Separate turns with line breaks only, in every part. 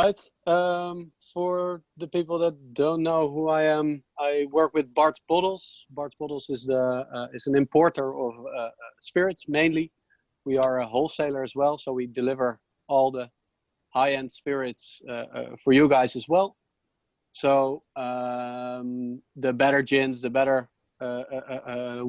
right. For the people that don't know who I am, I work with Bart Bottles. Bart Bottles is an importer of spirits mainly. We are a wholesaler as well, so we deliver all the high-end spirits for you guys as well. So the better gins, the better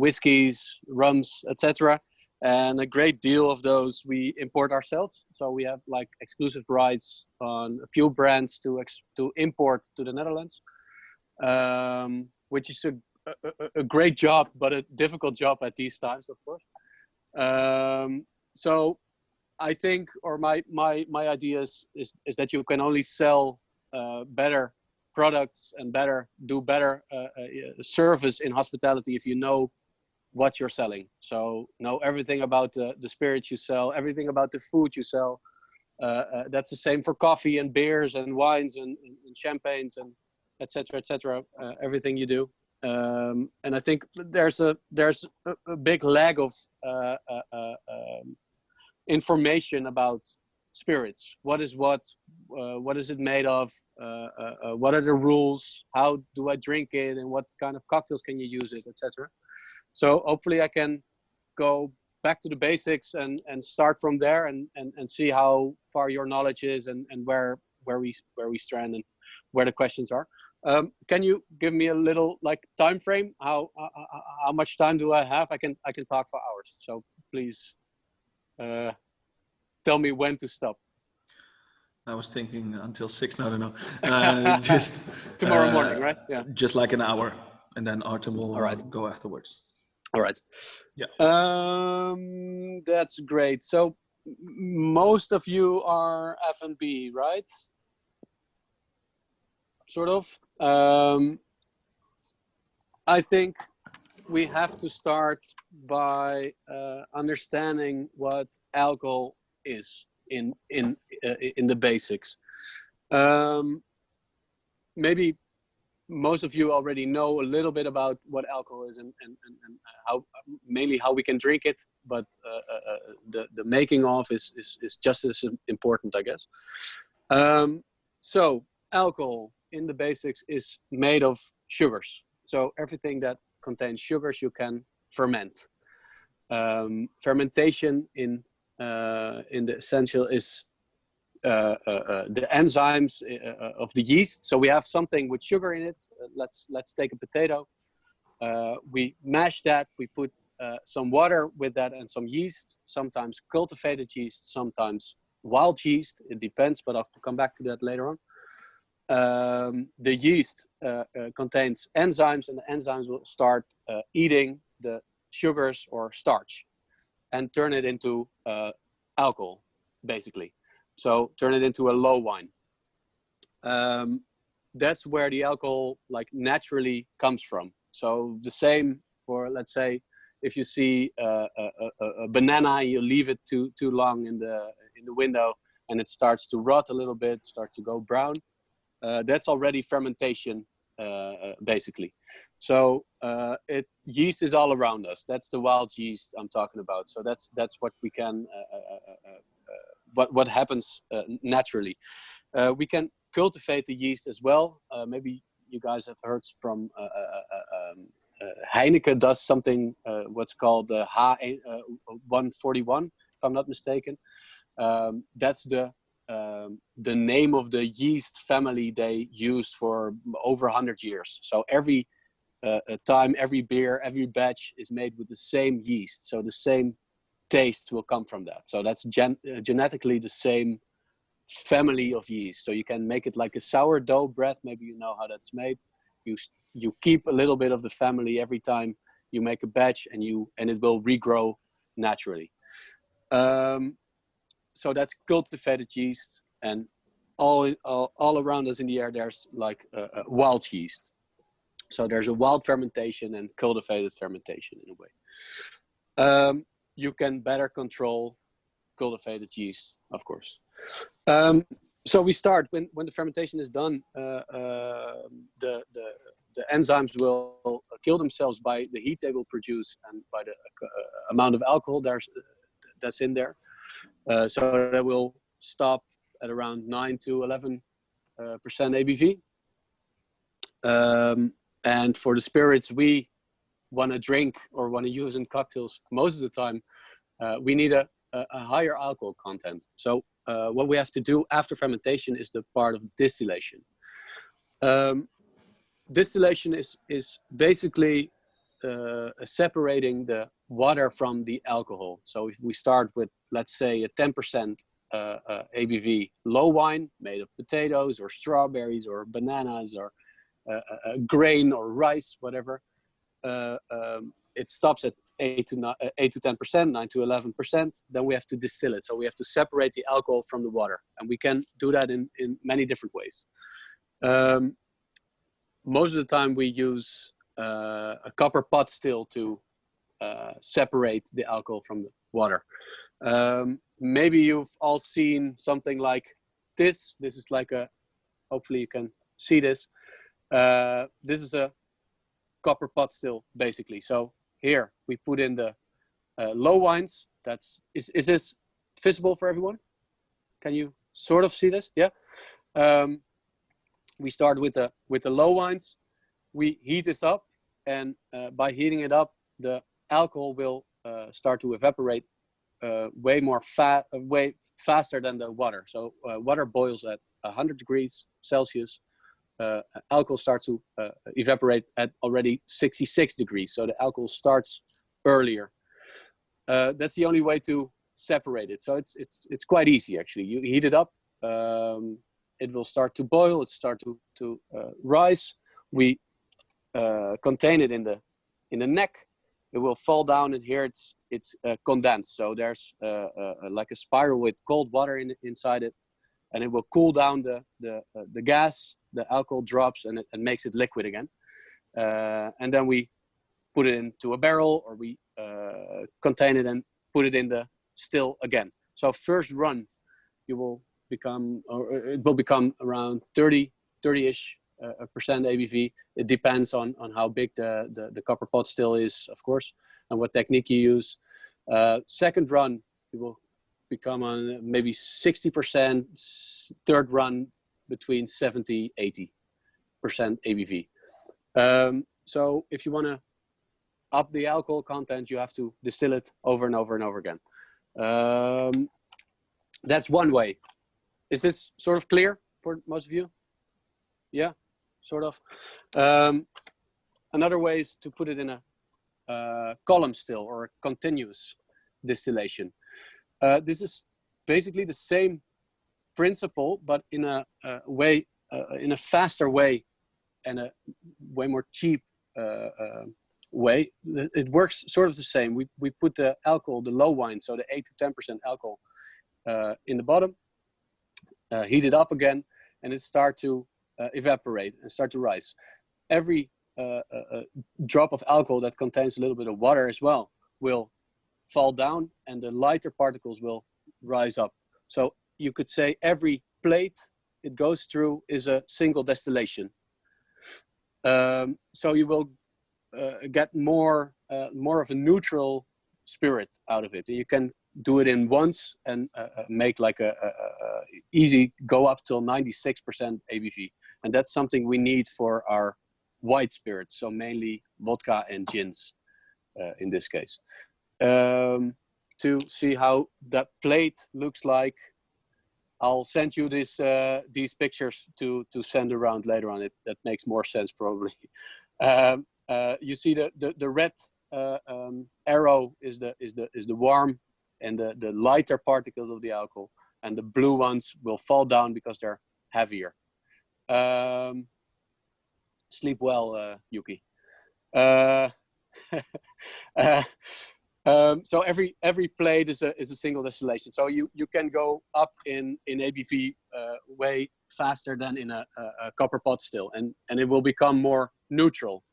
whiskeys, rums, etc. And a great deal of those we import ourselves. So we have like exclusive rights on a few brands to import to the Netherlands, which is a great job, but a difficult job at these times, of course. So I think, or my idea is that you can only sell better products and do better service in hospitality if you know what you're selling. So know everything about the spirits you sell, everything about the food you sell. That's the same for coffee and beers and wines and champagnes and etc. Everything you do. And I think there's a big lag of information about spirits. What is it made of? What are the rules? How do I drink it? And what kind of cocktails can you use it, etc. So hopefully I can go back to the basics and start from there and see how far your knowledge is and where we stand and where the questions are. Can you give me a little like time frame? How much time do I have? I can talk for hours. So please tell me when to stop.
I was thinking until 6. No, no. Just
tomorrow morning, right? Yeah.
Just like an hour, and then Artem will go afterwards.
All right.
Yeah.
That's great. So most of you are F&B, right? Sort of. I think we have to start by understanding what alcohol is in the basics. Maybe most of you already know a little bit about what alcohol is and how mainly how we can drink it, but the making of is just as important, I guess. So alcohol in the basics is made of sugars. So everything that contains sugars you can ferment. Fermentation in the essential is the enzymes of the yeast. So we have something with sugar in it. Let's take a potato. We mash that. We put some water with that and some yeast. Sometimes cultivated yeast, sometimes wild yeast. It depends, but I'll come back to that later on. The yeast contains enzymes, and the enzymes will start eating the sugars or starch and turn it into alcohol, basically. So turn it into a low wine. That's where the alcohol like naturally comes from. So the same for, let's say, if you see a banana, you leave it too long in the window, and it starts to rot a little bit, start to go brown. That's already fermentation, basically. So yeast is all around us. That's the wild yeast I'm talking about. So that's what we can. What happens naturally. We can cultivate the yeast as well. Maybe you guys have heard from Heineken does something what's called H141, if I'm not mistaken. That's the name of the yeast family they used for over 100 years. So every time, every beer, every batch is made with the same yeast. So the same taste will come from that. So that's genetically the same family of yeast. So you can make it like a sourdough bread. Maybe you know how that's made. You keep a little bit of the family every time you make a batch, and it will regrow naturally. So that's cultivated yeast, and all around us in the air there's like wild yeast. So there's a wild fermentation and cultivated fermentation in a way. You can better control cultivated yeast, of course. So we start when the fermentation is done. The enzymes will kill themselves by the heat they will produce and by the amount of alcohol that's in there. So that will stop at around 9 to 11% ABV. And for the spirits we want to drink or want to use in cocktails, most of the time, we need a higher alcohol content. So what we have to do after fermentation is the part of distillation. Distillation is basically separating the water from the alcohol. So if we start with, let's say, a 10% ABV low wine made of potatoes or strawberries or bananas or grain or rice, whatever, it stops at 8 to 10%, 9 to 11%. Then we have to distill it. So we have to separate the alcohol from the water, and we can do that in many different ways. Most of the time we use a copper pot still to separate the alcohol from the water. Maybe you've all seen something like this. This is like a, hopefully you can see this. This is a copper pot still, basically. So here we put in the low wines. Is this visible for everyone? Can you sort of see this? Yeah. We start with the low wines. We heat this up, and by heating it up, the alcohol will start to evaporate way faster than the water. So water boils at 100 degrees Celsius. Alcohol starts to evaporate at already 66 degrees. So the alcohol starts earlier. That's the only way to separate it. So it's quite easy, actually. You heat it up. It will start to boil. It start to rise. We contain it in the neck. It will fall down, and here it's condensed. So there's like a spiral with cold water inside it, and it will cool down the gas. The alcohol drops, and it makes it liquid again. And then we put it into a barrel, or we contain it and put it in the still again. So first run, it will become around 30-ish percent ABV. It depends on how big the copper pot still is, of course, and what technique you use. Second run, it will become on maybe 60%. Third run, between 70-80% ABV. So if you want to up the alcohol content, you have to distill it over and over and over again. That's one way. Is this sort of clear for most of you? Yeah, sort of. Another way is to put it in a column still, or a continuous distillation. This is basically the same principle, but in a way, in a faster way, and a way more cheap way. It works sort of the same. We put the alcohol, the low wine, so the 8 to 10% alcohol, in the bottom, heat it up again, and it start to evaporate and start to rise. Every drop of alcohol that contains a little bit of water as well will fall down, and the lighter particles will rise up. So you could say every plate it goes through is a single distillation. So you will get more of a neutral spirit out of it. You can do it in once and make like a easy go up till 96% ABV. And that's something we need for our white spirits. So mainly vodka and gins in this case. To see how that plate looks like, I'll send you these pictures to send around later on. That makes more sense probably. You see the red arrow is the warm and the lighter particles of the alcohol, and the blue ones will fall down because they're heavier. Sleep well, Yuki. So every plate is a single distillation. So you can go up in ABV way faster than in a copper pot still, and it will become more neutral.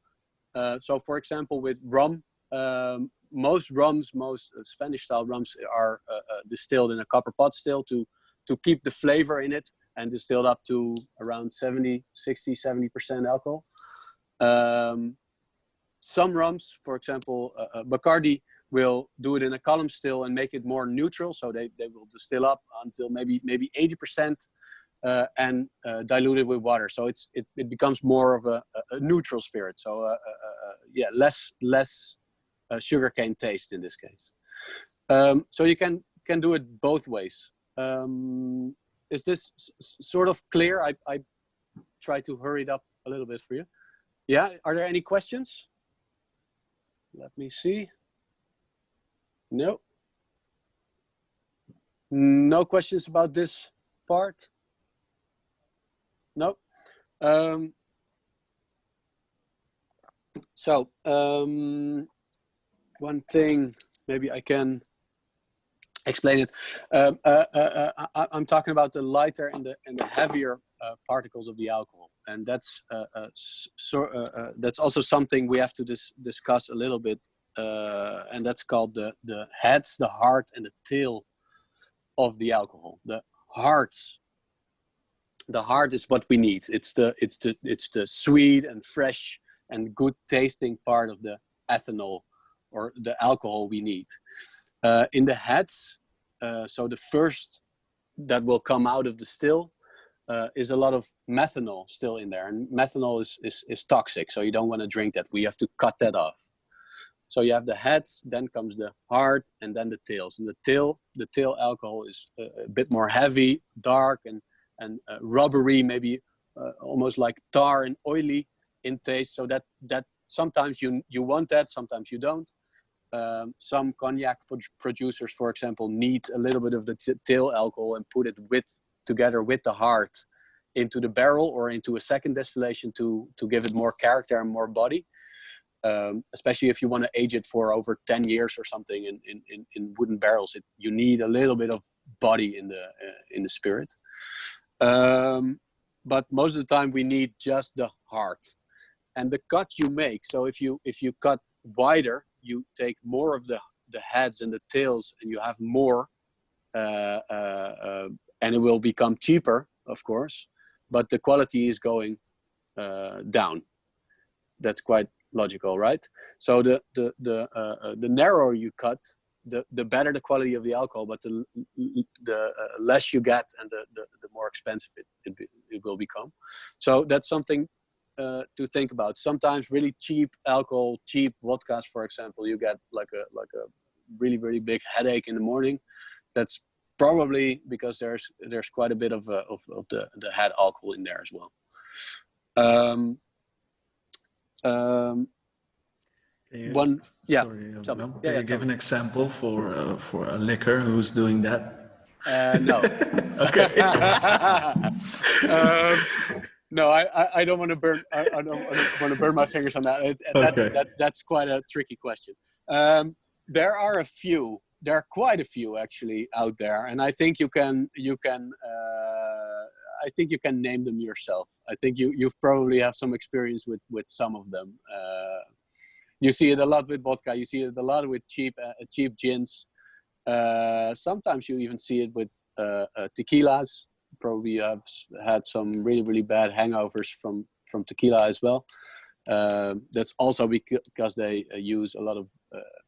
So for example, with rum, most Spanish style rums are distilled in a copper pot still to keep the flavor in it, and distilled up to around 70% alcohol. Some rums, for example, Bacardi, will do it in a column still and make it more neutral. So they will distill up until maybe 80%. And dilute it with water, so it becomes more of a neutral spirit. So yeah, less sugarcane taste in this case. So you can do it both ways. Is this sort of clear? I try to hurry it up a little bit for you. Yeah, are there any questions? Let me see. No. No questions about this part? No. So one thing, maybe I can explain it. I'm talking about the lighter and the heavier particles of the alcohol, and that's also something we have to discuss a little bit, and that's called the heads, the heart, and the tail of the alcohol. The heart is what we need. It's the sweet and fresh and good tasting part of the ethanol or the alcohol we need. In the heads, so the first that will come out of the still is a lot of methanol still in there, and methanol is toxic, so you don't want to drink that. We have to cut that off. So you have the heads, then comes the heart, and then the tails. And the tail alcohol is a bit more heavy, dark, and rubbery, maybe almost like tar and oily in taste. So that sometimes you want that, sometimes you don't. Some cognac producers, for example, need a little bit of the tail alcohol and put it together with the heart into the barrel or into a second distillation to give it more character and more body. Especially if you want to age it for over 10 years or something in wooden barrels, you need a little bit of body in the spirit. But most of the time we need just the heart and the cut you make. So if you cut wider, you take more of the heads and the tails, and you have more, and it will become cheaper, of course, but the quality is going down. That's quite logical, right? So the narrower you cut, the better the quality of the alcohol, but the less you get, and the more expensive it will become. So that's something to think about. Sometimes really cheap alcohol, cheap vodkas, for example, you get like a really, really big headache in the morning. That's probably because there's quite a bit of the head alcohol in there as well. Can you
give an example for a liquor who's doing that?
No.
Okay.
No, I don't want to burn. I don't want to burn my fingers on that. That's quite a tricky question. There are quite a few actually out there, and I think you can name them yourself. I think you've probably have some experience with some of them. You see it a lot with vodka. You see it a lot with cheap gins. Sometimes you even see it with tequilas. Probably have had some really, really bad hangovers from tequila as well. That's also because they use a lot of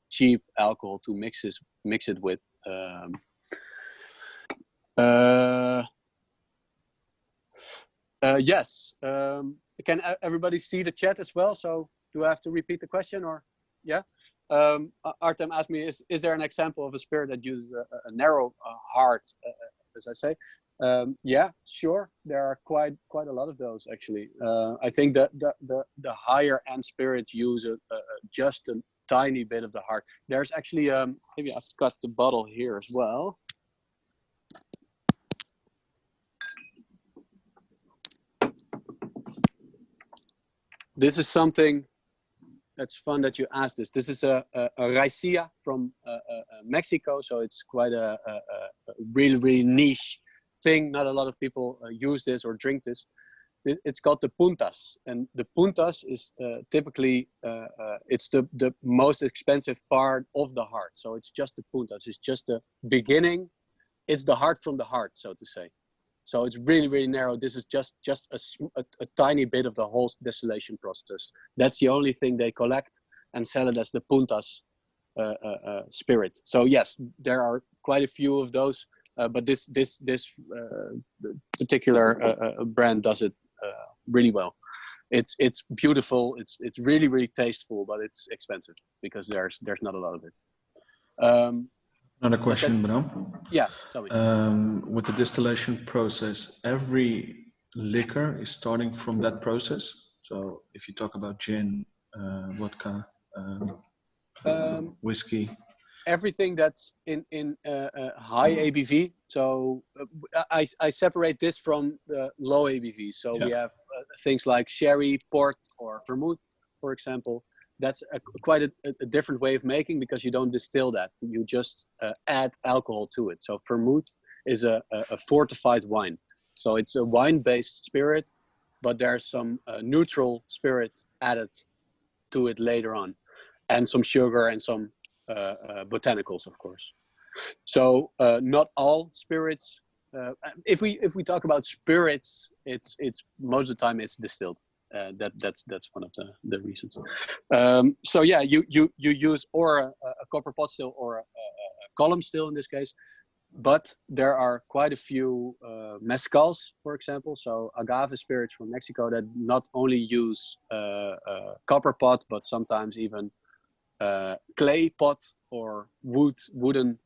cheap alcohol to mix it with. Yes. Can everybody see the chat as well? So do I have to repeat the question, or yeah? Artem asked me, is there an example of a spirit that uses a narrow heart, as I say? Yeah, sure. There are quite a lot of those actually. I think that the higher end spirits use just a tiny bit of the heart. There's actually maybe I've got the bottle here as well. This is something that's fun that you asked this. This is a raicilla from Mexico, so it's quite a really, really niche thing. Not a lot of people use this or drink this. It's called the puntas, and the puntas is typically it's the most expensive part of the heart. So it's just the puntas. It's just the beginning. It's the heart from the heart, so to say. So it's really, really narrow. This is just a tiny bit of the whole distillation process. That's the only thing they collect and sell it as the puntas spirit. So yes, there are quite a few of those, but this particular brand does it really well. It's beautiful. It's really tasteful, but it's expensive because there's not a lot of it.
Another question, Bram.
Yeah, tell me.
With the distillation process, every liquor is starting from that process. So if you talk about gin, vodka, whiskey,
everything that's in high ABV. So I separate this from the low ABV. So we have things like sherry, port, or vermouth, for example. That's quite a different way of making, because you don't distill that. You just add alcohol to it. So vermouth is a fortified wine. So it's a wine-based spirit, but there's some neutral spirit added to it later on, and some sugar and some botanicals, of course. So not all spirits. If we talk about spirits, it's most of the time it's distilled. That's one of the reasons. So yeah, you use or a copper pot still or a column still in this case, but there are quite a few mezcals, for example. So agave spirits from Mexico that not only use copper pot, but sometimes even clay pot or wooden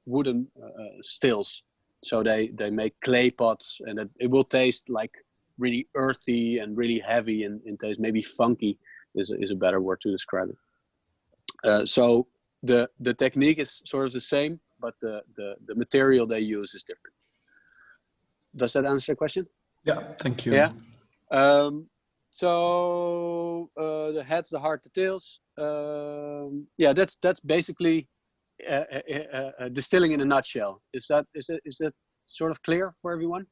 stills. So they make clay pots, and it will taste like really earthy and really heavy in taste. Maybe funky is a better word to describe it. So the technique is sort of the same, but the material they use is different. Does that answer the question?
Yeah, thank you.
Yeah. So the heads, the heart, the tails. Yeah, that's basically distilling in a nutshell. Is that sort of clear for everyone?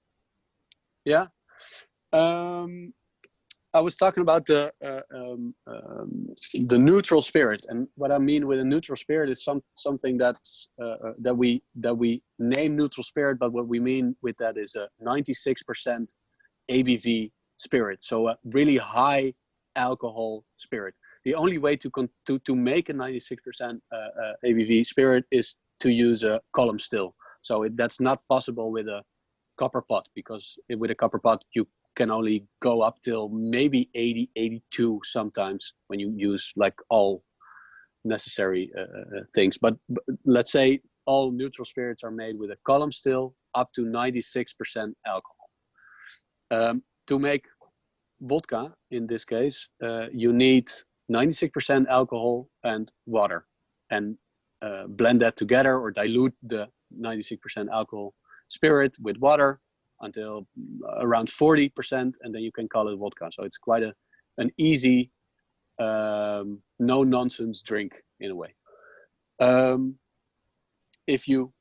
Yeah. I was talking about the neutral spirit, and what I mean with a neutral spirit is something that's that we name neutral spirit, but what we mean with that is a 96% ABV spirit, so a really high alcohol spirit. The only way to make a 96% ABV spirit is to use a column still. So that's not possible with a copper pot, because with a copper pot you can only go up till maybe 80, 82 sometimes when you use like all necessary things. But let's say all neutral spirits are made with a column still up to 96% alcohol. To make vodka, in this case, you need 96% alcohol and water, and blend that together or dilute the 96% alcohol spirit with water until around 40%, and then you can call it vodka. So it's quite an easy, no nonsense drink in a way. If you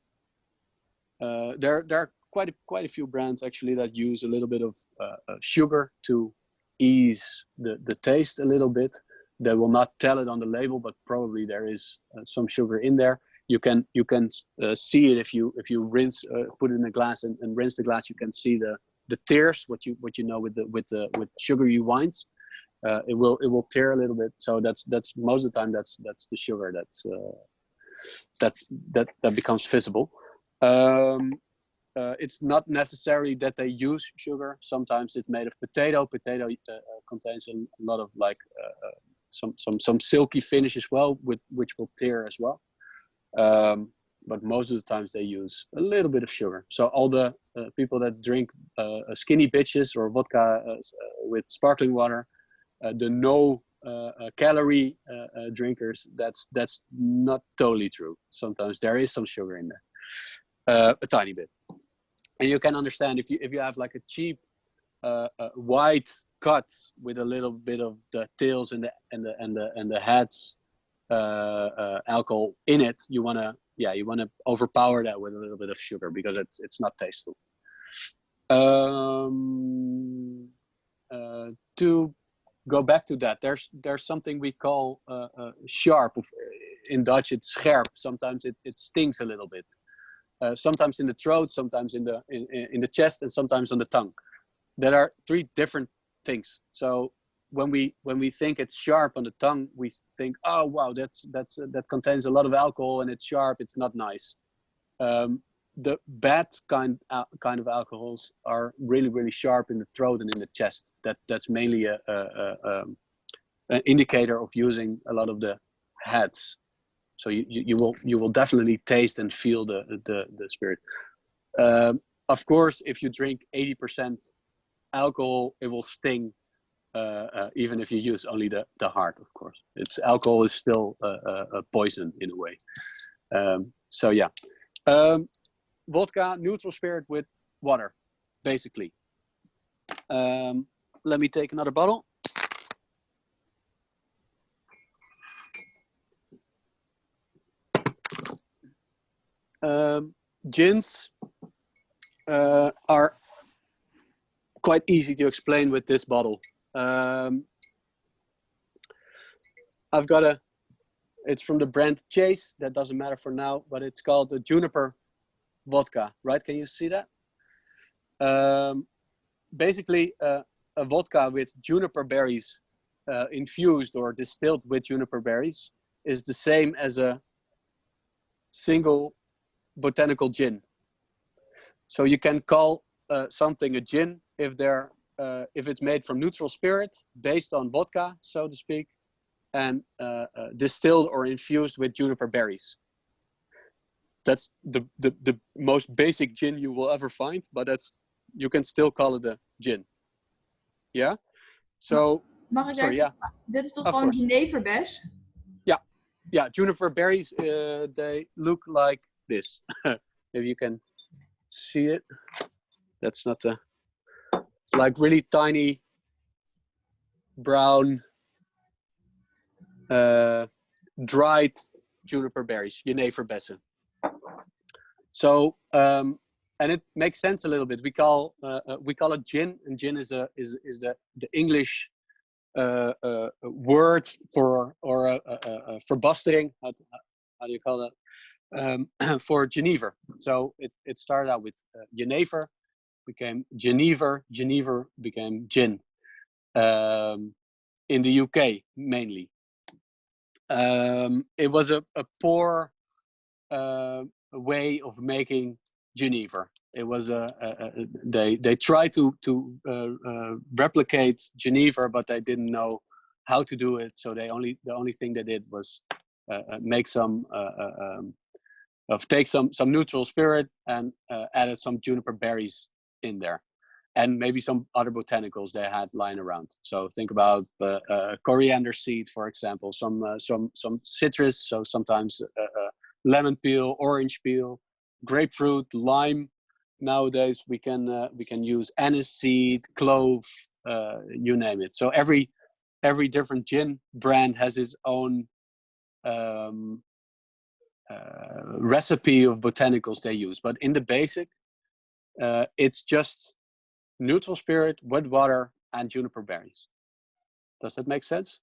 there are quite a few brands actually that use a little bit of sugar to ease the taste a little bit. They will not tell it on the label, but probably there is some sugar in there. You can see it if you rinse, put it in a glass and rinse the glass. You can see the tears. What you know with sugary wines, it will tear a little bit. So that's most of the time that's the sugar that becomes visible. It's not necessary that they use sugar. Sometimes it's made of potato. Potato contains a lot of like some silky finish as well, which will tear as well. But most of the times they use a little bit of sugar. So all the people that drink skinny bitches or vodka with sparkling water, the no calorie drinkers, that's not totally true. Sometimes there is some sugar in there, a tiny bit. And you can understand if you have like a cheap white cut with a little bit of the tails and the heads alcohol in it, you wanna overpower that with a little bit of sugar because it's not tasteful. To go back to that, there's something we call sharp. In Dutch, it's scherp. Sometimes it stings a little bit. Sometimes in the throat, sometimes in the chest, and sometimes on the tongue. There are three different things. So when we think it's sharp on the tongue, we think, oh wow, that contains a lot of alcohol and it's sharp. It's not nice. The bad kind of alcohols are really sharp in the throat and in the chest. That's mainly an indicator of using a lot of the heads. So you will definitely taste and feel the spirit. Of course, if you drink 80% alcohol, it will sting, even if you use only the heart. Of course, alcohol is still a poison in a way. So yeah, vodka, neutral spirit with water, basically. Let me take another bottle. Gins are quite easy to explain with this bottle. I've got it's from the brand Chase. That doesn't matter for now, but it's called the Juniper vodka, right? Can you see that? Basically, a vodka with juniper berries infused or distilled with juniper berries is the same as a single botanical gin. So you can call something a gin if it's made from neutral spirit based on vodka, so to speak, and distilled or infused with juniper berries. That's the most basic gin you will ever find, but you can still call it a gin. Yeah. So.
Mag ik daar
yeah.
Dit is toch gewoon jeneverbes?
Yeah, juniper berries, they look like this. If you can see it, that's not it's like really tiny brown dried juniper berries, jeneverbessen. So and it makes sense a little bit. We call it gin, and gin is the English word for verbastering. How do you call that? For Geneva. So it started out with Genever, became Genever, Genever became gin. In the UK mainly. It was a poor way of making Geneva. It was they tried to replicate Geneva, but they didn't know how to do it. So the only thing they did was make take some neutral spirit and added some juniper berries in there, and maybe some other botanicals they had lying around. So think about coriander seed, for example, some citrus. So sometimes lemon peel, orange peel, grapefruit, lime. Nowadays we can use anise seed, clove, you name it. So every different gin brand has its own recipe of botanicals they use, but in the basic, it's just neutral spirit with water and juniper berries. Does that make sense?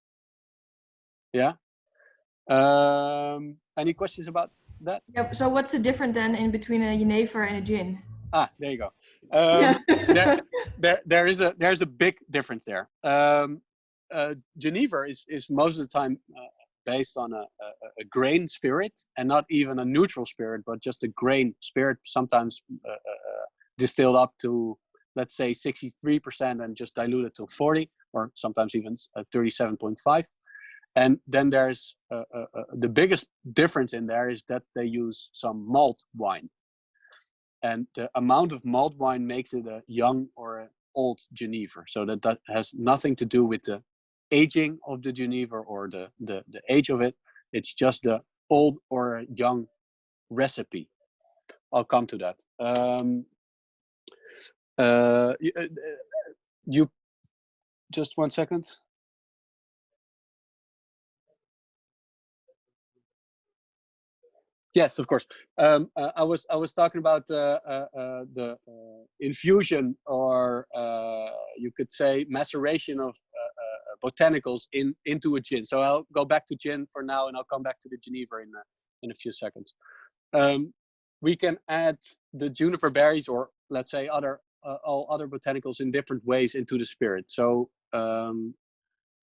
Yeah. Any questions about that?
Yeah, so what's the difference then in between a jenever and a gin?
There you go. There's a big difference there. Geneva is most of the time based on a grain spirit, and not even a neutral spirit, but just a grain spirit, sometimes distilled up to, let's say, 63% and just diluted to 40, or sometimes even 37.5. And then there's the biggest difference in there is that they use some malt wine. And the amount of malt wine makes it a young or an old Geneva. So that has nothing to do with the aging of the Geneva or the age of it. It's just the old or young recipe. I'll come to that. You just 1 second. Yes, of course. I was talking about the infusion, or you could say maceration of botanicals into a gin. So I'll go back to gin for now, and I'll come back to the Geneva in a few seconds. We can add the juniper berries, or let's say all other botanicals in different ways into the spirit. So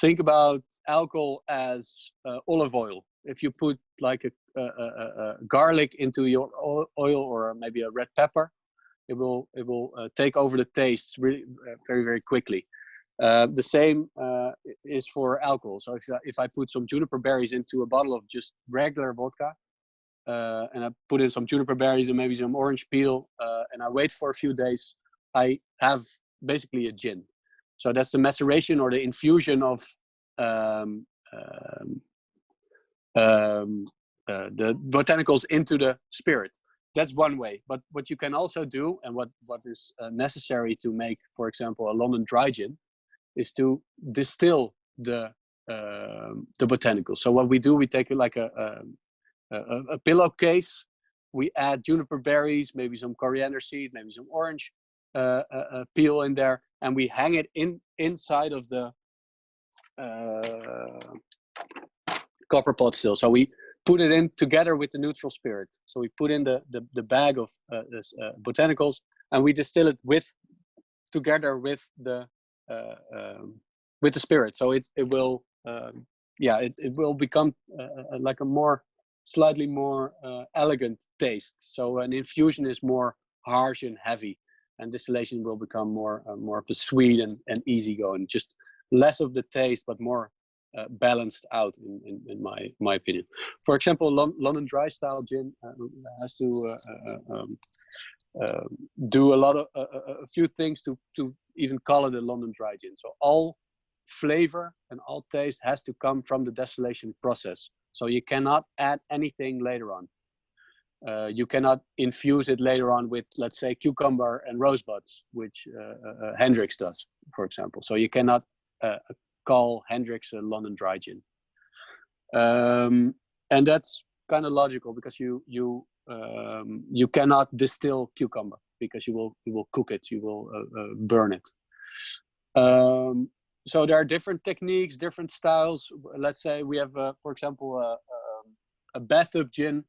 think about alcohol as olive oil. If you put like a garlic into your oil, or maybe a red pepper, it will take over the taste really very, very quickly. The same is for alcohol. So if I put some juniper berries into a bottle of just regular vodka, and I put in some juniper berries and maybe some orange peel, and I wait for a few days, I have basically a gin. So that's the maceration or the infusion of the botanicals into the spirit. That's one way. But what you can also do, and what is necessary to make, for example, a London dry gin, is to distill the botanicals. So what we do, we take like a pillowcase, we add juniper berries, maybe some coriander seed, maybe some orange peel in there, and we hang it inside of the copper pot still. So we put it in together with the neutral spirit. So we put in the bag of botanicals, and we distill it together with the spirit. So it will become like a slightly more elegant taste. So an infusion is more harsh and heavy, and distillation will become more of the sweet and easygoing. Just less of the taste, but more balanced out, in my opinion. For example, London dry style gin has to do a few things to even call it a London dry gin. So all flavor and all taste has to come from the distillation process. So you cannot add anything later on. You cannot infuse it later on with, let's say, cucumber and rosebuds, which Hendrix does, for example. So you cannot call Hendrix a London dry gin, and that's kind of logical, because you cannot distill cucumber, because you will cook it, you will burn it. So there are different techniques, different styles. Let's say we have, for example, a bathtub gin.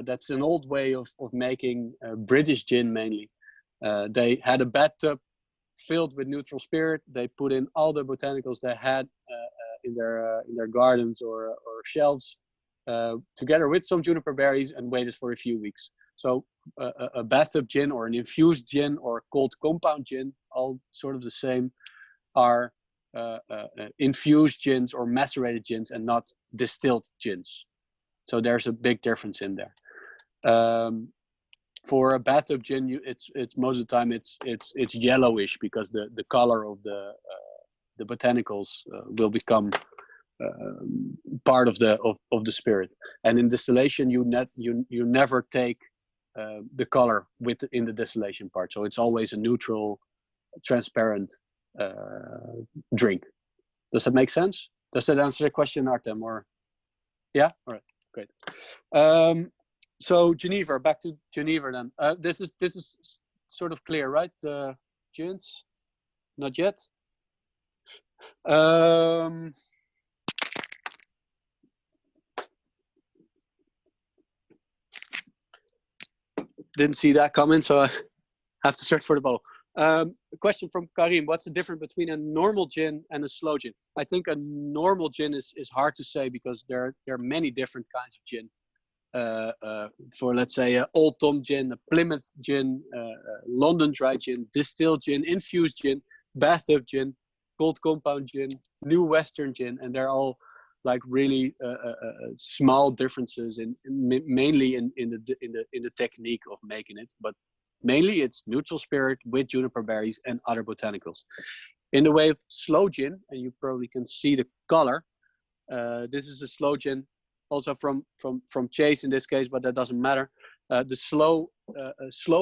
That's an old way of making British gin mainly. They had a bathtub filled with neutral spirit. They put in all the botanicals they had in their gardens or shelves, together with some juniper berries, and waited for a few weeks. So a bathtub gin or an infused gin or cold compound gin, all sort of the same, are infused gins or macerated gins, and not distilled gins. So there's a big difference in there. For a bathtub gin, it's most of the time it's yellowish, because the color of the botanicals will become part of the spirit. And in distillation, you never take the color in the distillation part. So it's always a neutral, transparent drink. Does that make sense? Does that answer the question, Artem? Or yeah, all right, great. So Geneva, back to Geneva then. This is sort of clear, right? The gins, not yet. Didn't see that coming, so I have to search for the bottle. A question from Karim: what's the difference between a normal gin and a slow gin? I think a normal gin is hard to say, because there are many different kinds of gin. For, let's say, a Old Tom gin, a Plymouth gin, London dry gin, distilled gin, infused gin, bathtub gin, cold compound gin, new Western gin, and they're all like really small differences mainly in the technique of making it, but mainly it's neutral spirit with juniper berries and other botanicals. In the way of slow gin, and you probably can see the color, this is a slow gin, also from Chase in this case, but that doesn't matter. The slow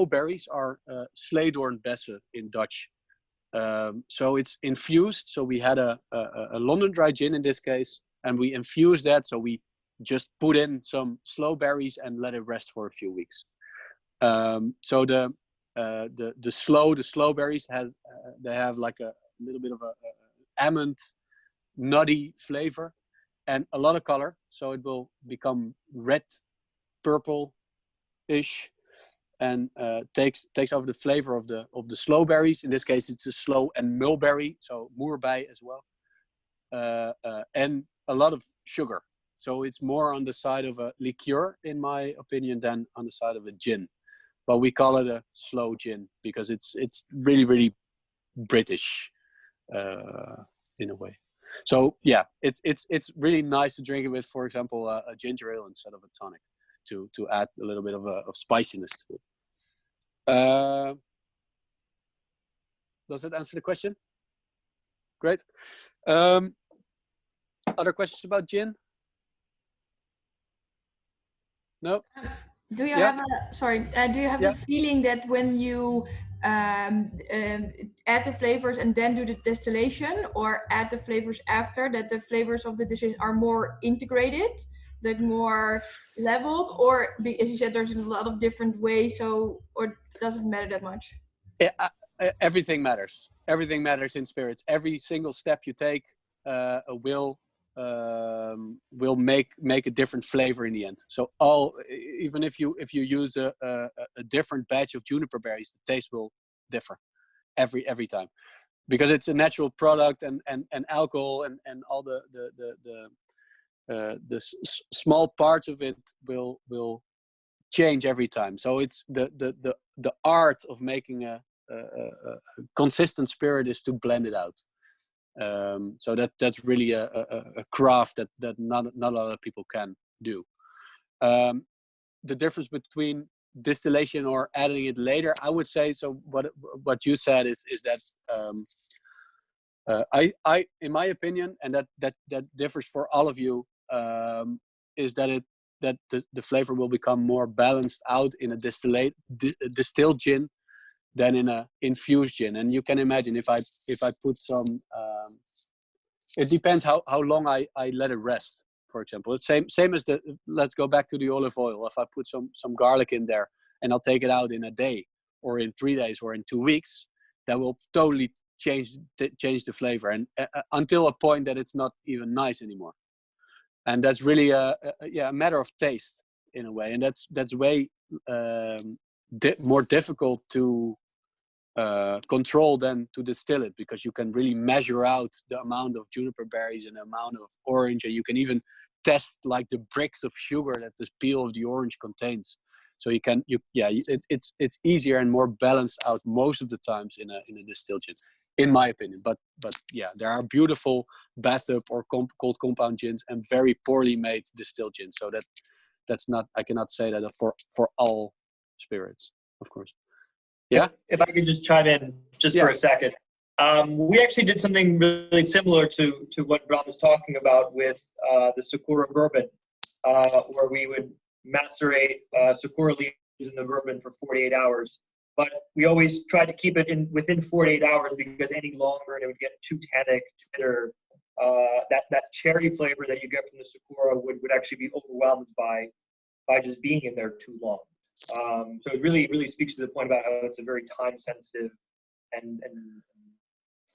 berries are Sleedornbessen in Dutch. So it's infused. So we had a London dry gin in this case, and we infused that. So we just put in some slow berries and let it rest for a few weeks. So the slow berries they have like a little bit of a almond nutty flavor and a lot of color, so it will become red, purple-ish, and takes over the flavor of the slow berries. In this case, it's a slow and mulberry, so moorbei as well. and a lot of sugar. So it's more on the side of a liqueur, in my opinion, than on the side of a gin. But we call it a slow gin because it's really, really British in a way. So yeah, it's really nice to drink it with, for example, a ginger ale instead of a tonic, to add a little bit of spiciness to it. Does that answer the question? Great. Other questions about gin? No?
Do you have the feeling that when you add the flavors and then do the distillation, or add the flavors after, that the flavors of the dishes are more integrated, like more leveled, or as you said, there's a lot of different ways, so, or does it matter that much?
Everything matters. Everything matters in spirits. Every single step you take will make a different flavor in the end. So even if you use a different batch of juniper berries, the taste will differ every time, because it's a natural product, and alcohol and all the small parts of it will change every time. So it's the art of making a consistent spirit is to blend it out. So that's really a craft that not a lot of people can do. The difference between distillation or adding it later, I would say, so what you said is that I in my opinion, and that differs for all of you, is that the flavor will become more balanced out in a distilled gin than in a infused gin. And you can imagine if I put some, it depends how long I let it rest. For example, it's same as let's go back to the olive oil. If I put some garlic in there and I'll take it out in a day, or in 3 days, or in 2 weeks, that will totally change the flavor, and until a point that it's not even nice anymore. And that's really a matter of taste in a way, and that's way more difficult to control than to distill it, because you can really measure out the amount of juniper berries and the amount of orange, and you can even test like the bricks of sugar that the peel of the orange contains. So it's easier and more balanced out most of the times in a distilled gin, in my opinion. But yeah, there are beautiful bathtub or cold compound gins and very poorly made distilled gins. So that's not, I cannot say that for all spirits, of course. Yeah.
If I could just chime in for a second. We actually did something really similar to what Bram was talking about with the Sakura bourbon, where we would macerate Sakura leaves in the bourbon for 48 hours. But we always tried to keep it within 48 hours, because any longer and it would get too tannic, too bitter. That cherry flavor that you get from the Sakura would actually be overwhelmed by just being in there too long. So it really speaks to the point about how it's a very time-sensitive and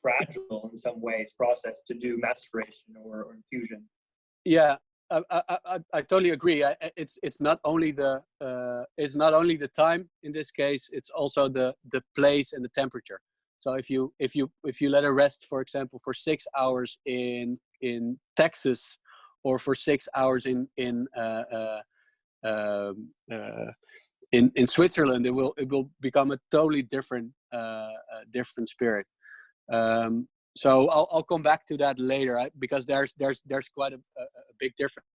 fragile in some ways process to do maceration or infusion.
Yeah, I totally agree. It's not only the time in this case. It's also the place and the temperature. So if you let it rest, for example, for 6 hours in Texas, or for 6 hours in Switzerland, it will become a totally different spirit. So I'll come back to that later, because there's quite a big difference.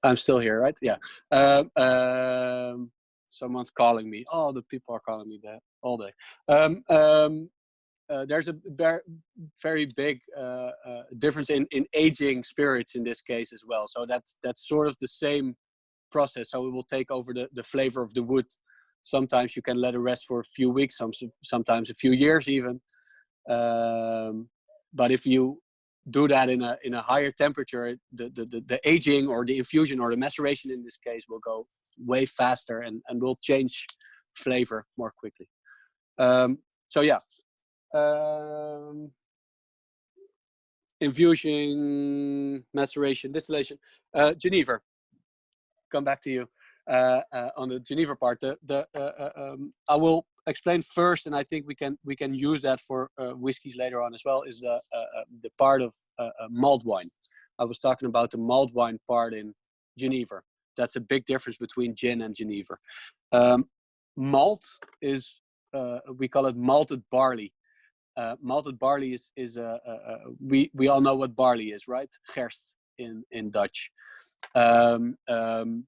I'm still here, right? Yeah. Someone's calling me. Oh, the people are calling me that all day. There's a very big difference in aging spirits in this case as well. So that's sort of the same process. So it will take over the flavor of the wood. Sometimes you can let it rest for a few weeks, sometimes a few years even. But if you do that in a higher temperature, the aging or the infusion or the maceration in this case will go way faster and will change flavor more quickly. So yeah. Infusion, maceration, distillation. Geneva, come back to you on the Geneva part. I will explain first, and I think we can use that for whiskeys later on as well, is the part of malt wine. I was talking about the malt wine part in Genever. That's a big difference between gin and Genever. Malt is, we call it malted barley. Malted barley is we all know what barley is, right? Gerst in Dutch. The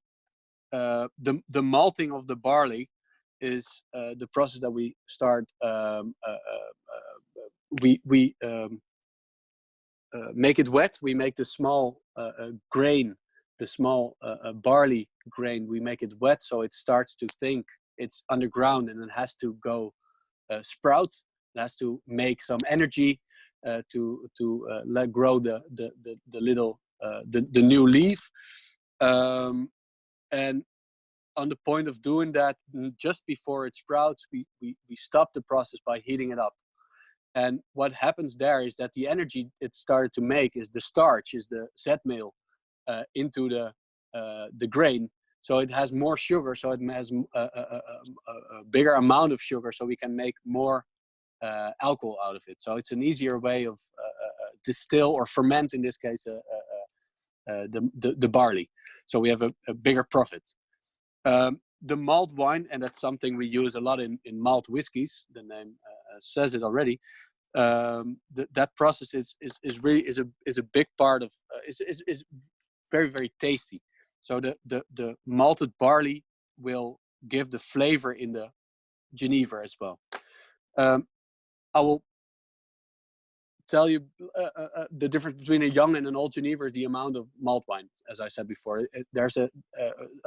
malting of the barley is the process that we start. We make it wet. We make the small grain, the small barley grain. We make it wet so it starts to think. It's underground and it has to go sprout. It has to make some energy to let grow the little the new leaf. And on the point of doing that, just before it sprouts, we stop the process by heating it up. And what happens there is that the energy it started to make is the starch, is the zetmeel into the grain. So it has more sugar, so it has a bigger amount of sugar, so we can make more alcohol out of it. So it's an easier way of distill or ferment, in this case, the barley. So we have a bigger profit. The malt wine, and that's something we use a lot in malt whiskeys. The name says it already. That process is really a big part of is very, very tasty. So the malted barley will give the flavor in the Genever as well. I will tell you the difference between a young and an old Genever is the amount of malt wine. As I said before, there's a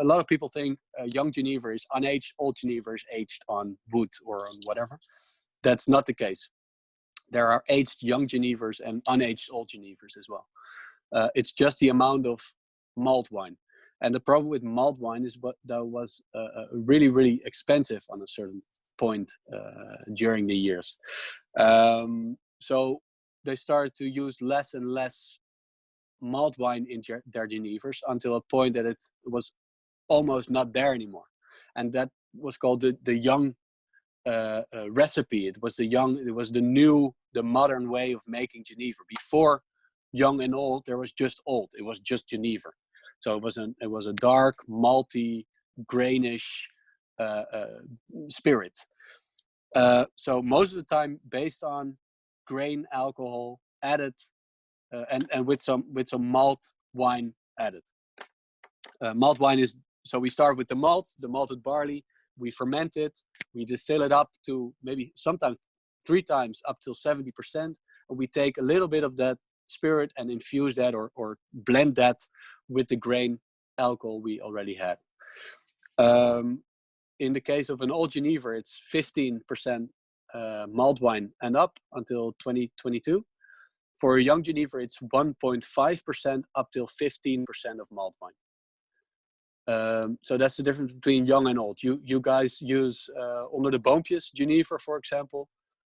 lot of people think young Genever is unaged, old Genever is aged on wood or on whatever. That's not the case. There are aged young Genevers and unaged old Genevers as well. It's just the amount of malt wine. And the problem with malt wine is that was really, really expensive on a certain point during the years. So they started to use less and less malt wine in their Genevers until a point that it was almost not there anymore. And that was called the young recipe. It was the modern way of making Genever. Before young and old, there was just old. It was just Genever. So it was a dark, malty, grainish spirit. So most of the time, based on grain alcohol added, and with some malt wine added. Malt wine is, so we start with the malted barley. We ferment it. We distill it up to maybe sometimes 3 times up till 70%. And we take a little bit of that spirit and infuse that or blend that with the grain alcohol we already had. In the case of an old Genever, it's 15% malt wine and up until 2022. For a young Genever, it's 1.5% up till 15% of malt wine. So that's the difference between young and old. You guys use Onder de Boompjes Genever, for example.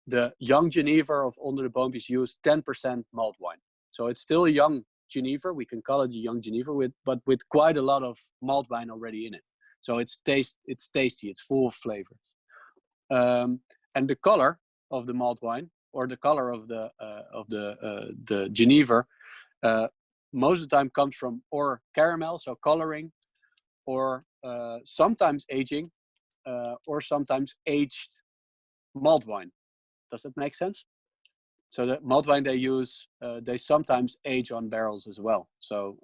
The young Genever of Onder de Boompjes use 10% malt wine. So it's still a young Genever. We can call it a young Genever, but with quite a lot of malt wine already in it. So it's tasty. It's full of flavor. And the color of the malt wine, or the color of the Genever, most of the time comes from or caramel, so coloring, or sometimes aging, or sometimes aged malt wine. Does that make sense? So the malt wine they use, they sometimes age on barrels as well. So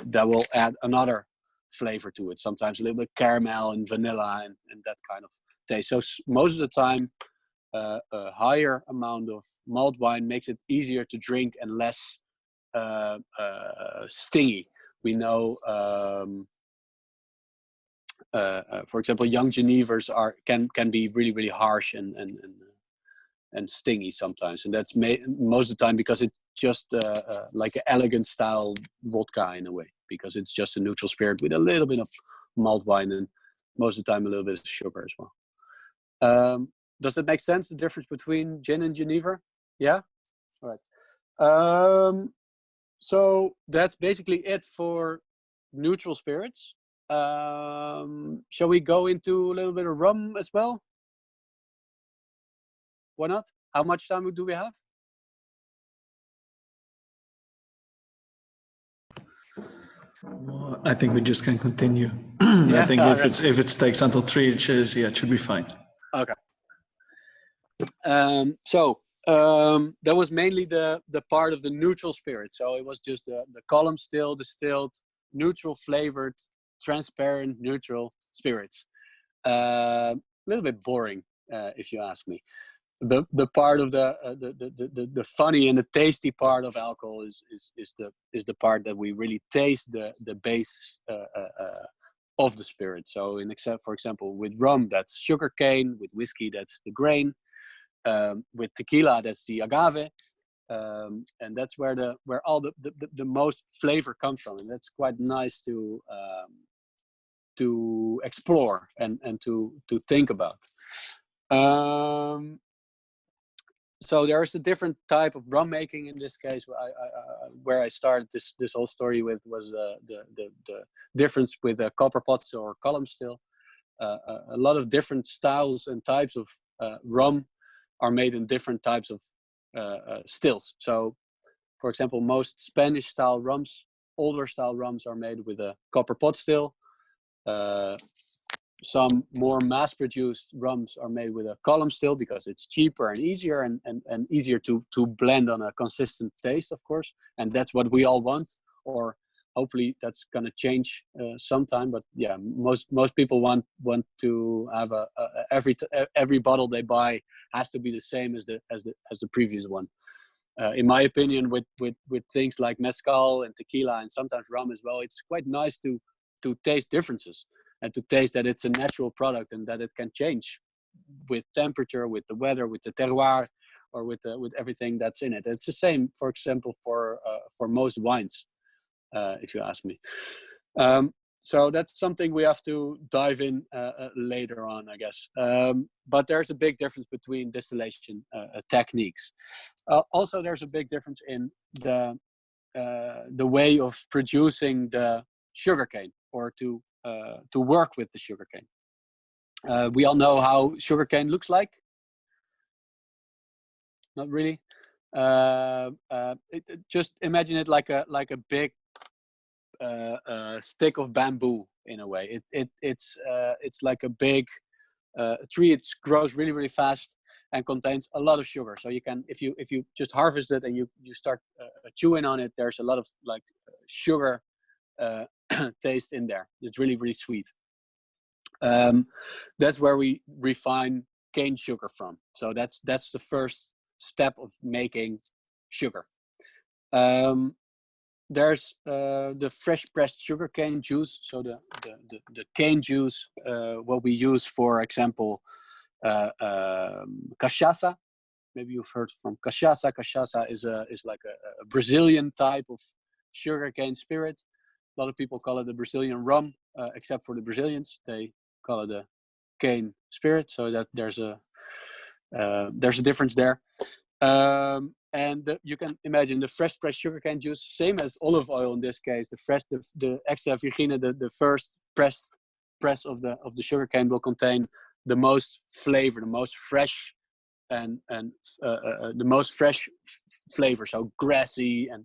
that will add another flavor to it. Sometimes a little bit caramel and vanilla and that kind of taste. So most of the time, a higher amount of malt wine makes it easier to drink and less stingy. We know, for example, young Genevers can be really, really harsh and stingy sometimes, and that's most of the time because it's just like an elegant style vodka in a way, because it's just a neutral spirit with a little bit of malt wine and most of the time a little bit of sugar as well. Does that make sense, the difference between gin and Genever? Yeah? All right. So that's basically it for neutral spirits. Shall we go into a little bit of rum as well? Why not? How much time do we have?
Well, I think we just can continue.
Yeah,
I think if it takes until 3, it should be fine.
Okay. That was mainly the part of the neutral spirit. So it was just the column still, distilled, neutral flavored, transparent, neutral spirits. A little bit boring, if you ask me. The part of the funny and the tasty part of alcohol is the part that we really taste the base of the spirit. So for example, with rum, that's sugar cane. With whiskey, that's the grain. With tequila, that's the agave. And that's where all the most flavor comes from, and that's quite nice to explore and to think about. So there's a different type of rum making in this case. Where I started this whole story with was the difference with copper pot still or column still. A lot of different styles and types of rum are made in different types of stills. So, for example, most Spanish style rums, older style rums, are made with a copper pot still. Some more mass-produced rums are made with a column still because it's cheaper and easier and easier to blend on a consistent taste, of course. And that's what we all want, or hopefully that's going to change sometime. But yeah, most people want to have every bottle they buy has to be the same as the previous one. In my opinion, with things like mezcal and tequila and sometimes rum as well, it's quite nice to taste differences. And to taste that it's a natural product and that it can change with temperature, with the weather, with the terroir, or with everything that's in it. It's the same, for example, for most wines, if you ask me. So that's something we have to dive in later on, I guess. But there's a big difference between distillation techniques. Also, there's a big difference in the way of producing the sugarcane, or to work with the sugarcane. We all know how sugarcane looks like. Not really. Just imagine it like a big stick of bamboo in a way. It's like a big tree. It grows really, really fast and contains a lot of sugar. So you can, if you just harvest it and you start chewing on it, there's a lot of like sugar taste in there. It's really, really sweet. That's where we refine cane sugar from. So that's the first step of making sugar. There's the fresh pressed sugarcane juice. So the cane juice, what we use, for example, cachaça. Maybe you've heard from cachaça. Cachaça is like a Brazilian type of sugarcane spirit. A lot of people call it the Brazilian rum, except for the Brazilians. They call it a cane spirit. So that there's a difference there. And you can imagine the fresh pressed sugarcane juice, same as olive oil in this case. The extra virgin, the first press of the sugarcane will contain the most flavor, the most fresh, and the most fresh flavor. So grassy and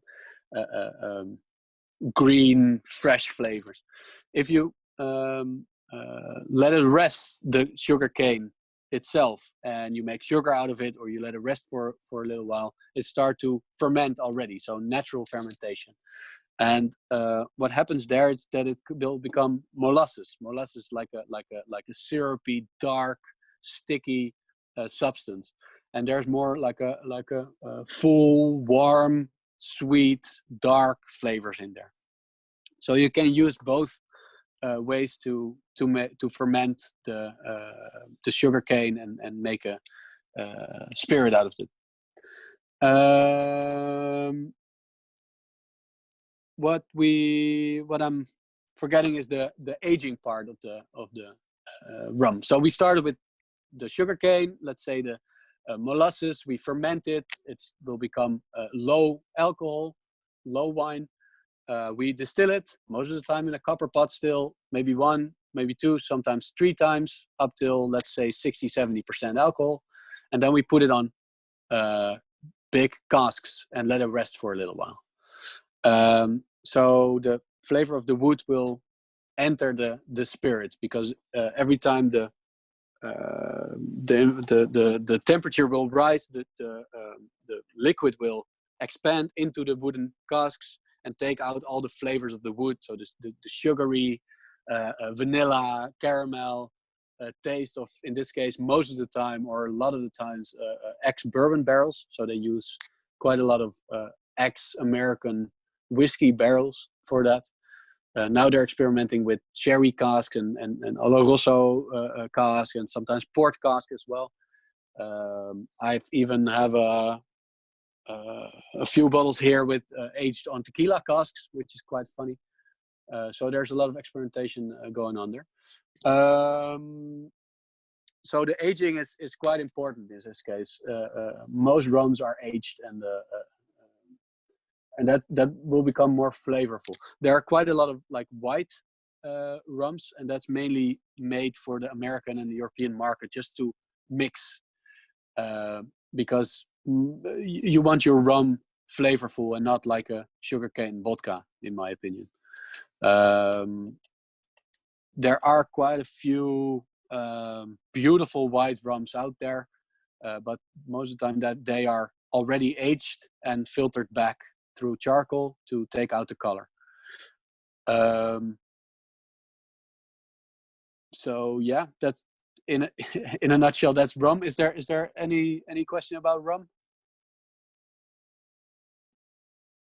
green, fresh flavors. If you let it rest, the sugarcane itself, and you make sugar out of it, or you let it rest for a little while, it starts to ferment already. So natural fermentation. And what happens there is that it will become molasses. Molasses like a syrupy, dark, sticky substance. And there's more like a full, warm, sweet, dark flavors in there. So you can use both ways to ferment the sugarcane and make a spirit out of it. What I'm forgetting is the aging part of the rum. So we started with the sugarcane. Let's say the molasses. We ferment it. It will become low alcohol, low wine. We distill it most of the time in a copper pot still, maybe 1, maybe 2, sometimes 3 times, up till, let's say, 60-70% alcohol. and then we put it on big casks and let it rest for a little while. So the flavor of the wood will enter the spirits, because every time the temperature will rise, the liquid will expand into the wooden casks and take out all the flavors of the wood. So the sugary, vanilla, caramel taste of, in this case, most of the time, or a lot of the times, ex-bourbon barrels. So they use quite a lot of ex-American whiskey barrels for that. Now they're experimenting with sherry casks and Oloroso casks, and sometimes port cask as well. I've even have a few bottles here with aged on tequila casks, which is quite funny. So there's a lot of experimentation going on there. So the aging is quite important in this case. Most rums are aged, and that will become more flavorful. There are quite a lot of like white rums, and that's mainly made for the American and the European market, just to mix, because you want your rum flavorful and not like a sugarcane vodka, in my opinion. There are quite a few beautiful white rums out there, but most of the time that they are already aged and filtered back through charcoal to take out the color. So yeah, that's in a nutshell, that's rum. Is there any question about rum?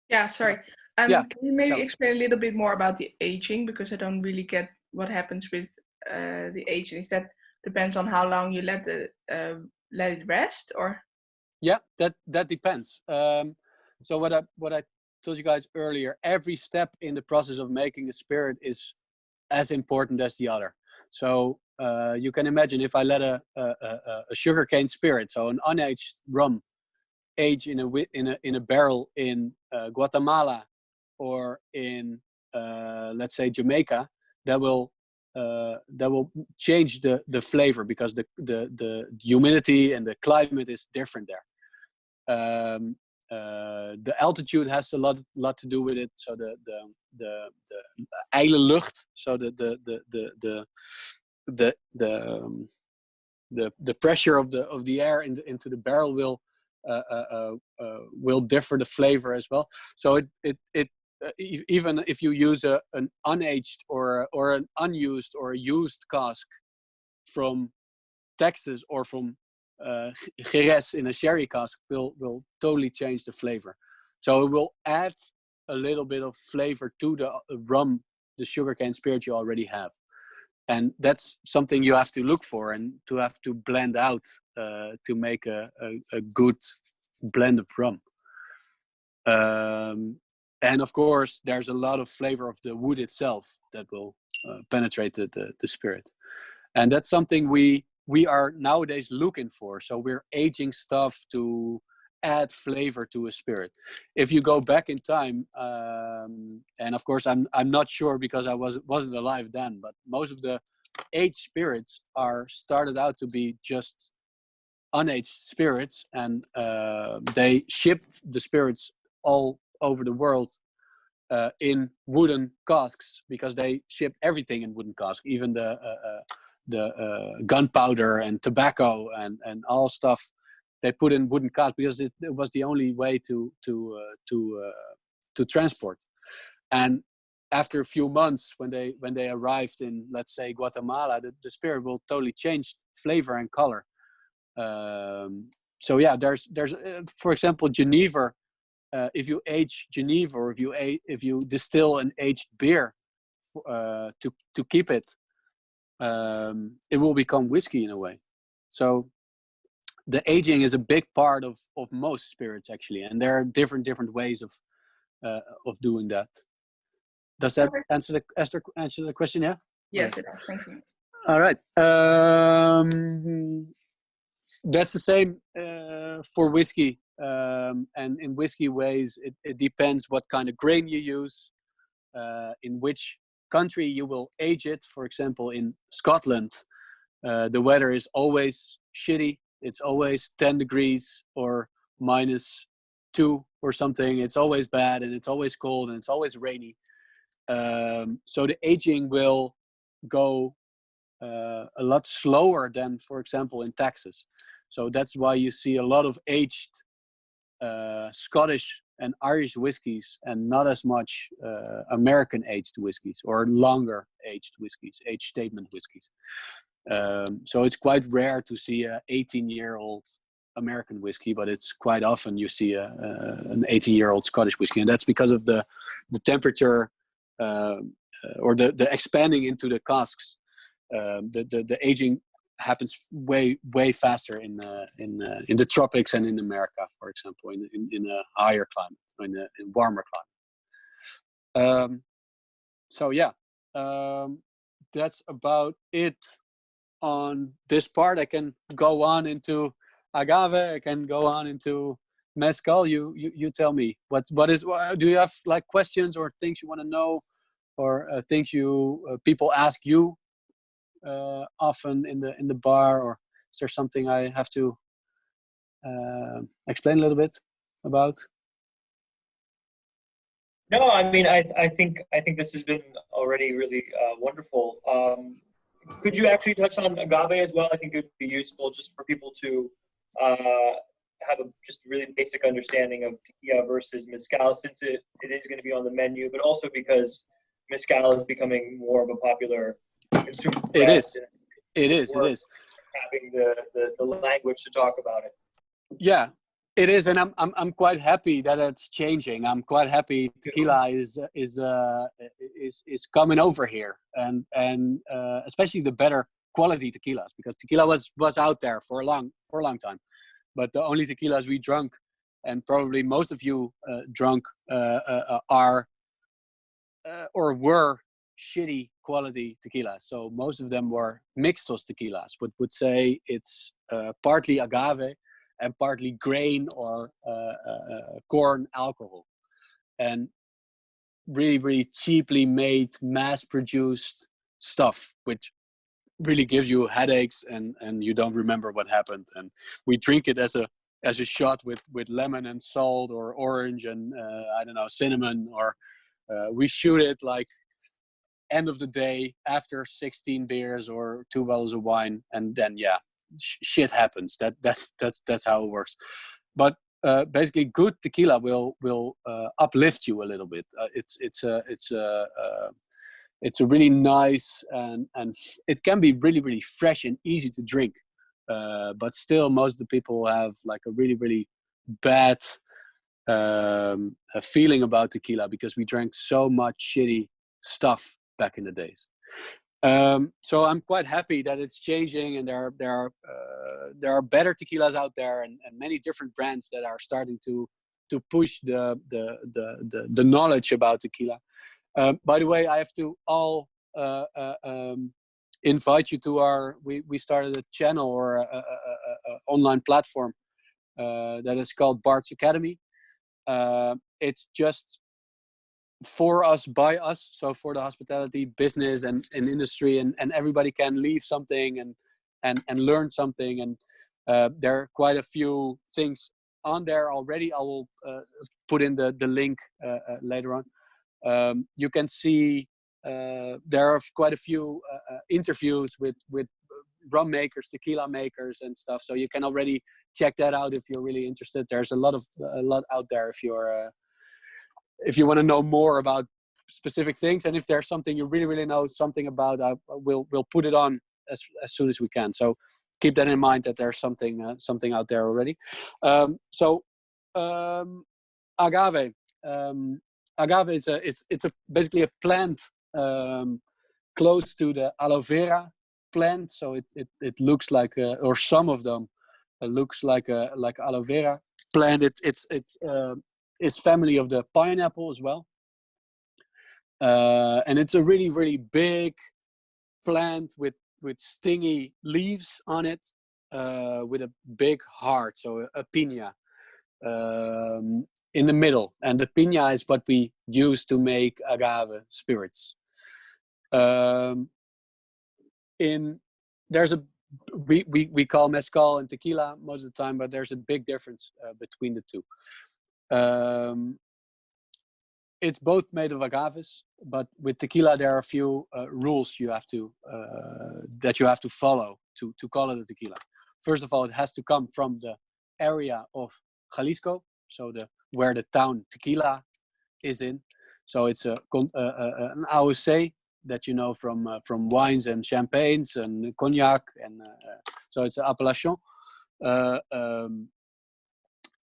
Yeah, sorry.
Yeah.
Can you maybe explain a little bit more about the aging, because I don't really get what happens with the aging. Is that depends on how long you let it rest, or?
Yeah, that depends. So what I told you guys earlier, every step in the process of making a spirit is as important as the other. So you can imagine if I let a sugarcane spirit, so an unaged rum, age in a barrel in Guatemala or in let's say Jamaica, that will change the flavor, because the humidity and the climate is different there. The altitude has a lot to do with it. So the ijle lucht, so the pressure of the air into the barrel will differ the flavor as well. So it even if you use an unaged or an unused or a used cask from Texas or from Jerez in a sherry cask, will totally change the flavor. So it will add a little bit of flavor to the rum, the sugarcane spirit you already have. And that's something you have to look for and to have to blend out to make a good blend of rum. And of course, there's a lot of flavor of the wood itself that will penetrate the spirit. And that's something we are nowadays looking for. So we're aging stuff to add flavor to a spirit. If you go back in time, and of course I'm not sure because I wasn't alive then, but most of the aged spirits are started out to be just unaged spirits, and they shipped the spirits all over the world in wooden casks, because they shipped everything in wooden casks, even the gunpowder and tobacco and all stuff they put in wooden casks, because it was the only way to transport. And after a few months, when they arrived in, let's say, Guatemala, the spirit will totally change flavor and color. So yeah, there's for example, Geneva. If you age Geneva, or if you distill an aged beer to keep it, it will become whiskey in a way. So the aging is a big part of most spirits, actually, and there are different ways of doing that. Does that answer the question? Yeah.
Yes, it does. Thank you.
All right. That's the same for whiskey. And in whiskey ways, it depends what kind of grain you use, in which country you will age it. For example, in Scotland, the weather is always shitty, It's always 10 degrees or -2 or something. It's always bad, and it's always cold, and it's always rainy. So the aging will go a lot slower than, for example, in Texas. So that's why you see a lot of aged Scottish and Irish whiskies, and not as much American aged whiskies or longer aged whiskies, age statement whiskies. So it's quite rare to see a 18-year-old American whiskey, but it's quite often you see an 18-year-old Scottish whiskey, and that's because of the temperature or the expanding into the casks. The aging happens way faster in the tropics and in America, for example, in a higher climate, in warmer climate. So yeah, that's about it on this part. I can go on into agave. I can go on into mezcal. You tell me what is. Do you have like questions or things you want to know, or things people ask you often in the bar, or is there something I have to explain a little bit about?
No, I mean, I think this has been already really wonderful. Could you actually touch on agave as well? I think it would be useful just for people to have a just really basic understanding of tequila versus mezcal, since it is going to be on the menu, but also because mezcal is becoming more of a popular consumer.
It is.
Having the language to talk about it.
Yeah, it is, and I'm quite happy that it's changing. I'm quite happy tequila is coming over here, and especially the better quality tequilas, because tequila was out there for a long time, but the only tequilas we drank, and probably most of you drank, are or were shitty quality tequilas. So most of them were mixtos tequilas, but would say it's partly agave and partly grain or corn alcohol, and really cheaply made, mass-produced stuff, which really gives you headaches, and you don't remember what happened. And we drink it as a shot with lemon and salt, or orange and I don't know, cinnamon, or we shoot it like end of the day after 16 beers or 2 bottles of wine, and then shit happens. That's how it works. But basically, good tequila will uplift you a little bit. It's a really nice, and it can be really fresh and easy to drink. But still, most of the people have like a really bad feeling about tequila, because we drank so much shitty stuff back in the days. So I'm quite happy that it's changing, and there are better tequilas out there, and many different brands that are starting to push the knowledge about tequila. By the way, I have to invite you to we started a channel or a online platform that is called Bart's Academy. It's just for us, by us, so for the hospitality business and industry, and everybody can leave something and learn something, and there are quite a few things on there already. I will put in the link later on. You can see there are quite a few interviews with rum makers, tequila makers and stuff, so you can already check that out if you're really interested. There's a lot out there if you want to know more about specific things, and if there's something you really know something about, we'll put it on as soon as we can. So keep that in mind, that there's something out there already. Agave. Agave is basically a plant close to the aloe vera plant. So it looks like, or some of them looks like aloe vera plant. It's family of the pineapple as well, and it's a really big plant with stingy leaves on it, with a big heart, so a piña in the middle, and the piña is what we use to make agave spirits. There's a we call mezcal and tequila most of the time, but there's a big difference between the two. It's both made of agaves, but with tequila there are a few rules you have to that you have to follow to call it a tequila. First of all, it has to come from the area of Jalisco, so where the town Tequila is in. So it's an AOC that you know from wines and champagnes and cognac, and so it's an appellation.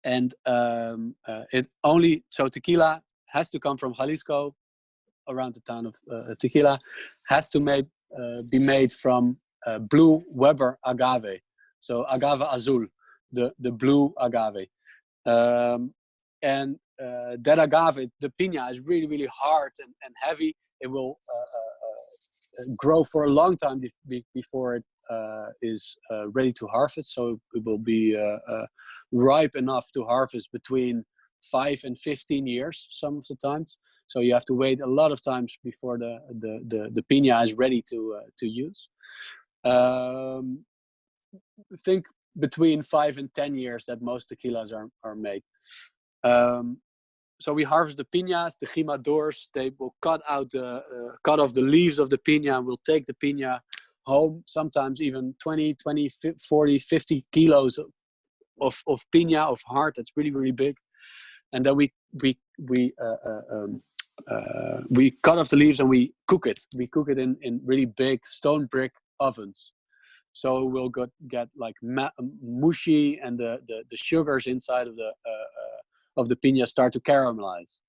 It only, so tequila has to come from Jalisco, around the town of Tequila, has to be made from blue Weber agave, so agave azul, the blue agave, and that agave, the piña, is really, really hard and heavy. It will grow for a long time before it is ready to harvest. So it will be ripe enough to harvest between 5 and 15 years some of the times. So you have to wait a lot of times before the piña is ready to use. Think between 5 and 10 years that most tequilas are made. So we harvest the piñas, the jimadores. They will cut off the leaves of the piña, and we'll take the piña home, sometimes even 20, 40, 50 kilos of piña, of heart. That's really, really big. And then we cut off the leaves and we cook it. We cook it in really big stone brick ovens. So we'll get like mushy, and the sugars inside of the piña start to caramelize.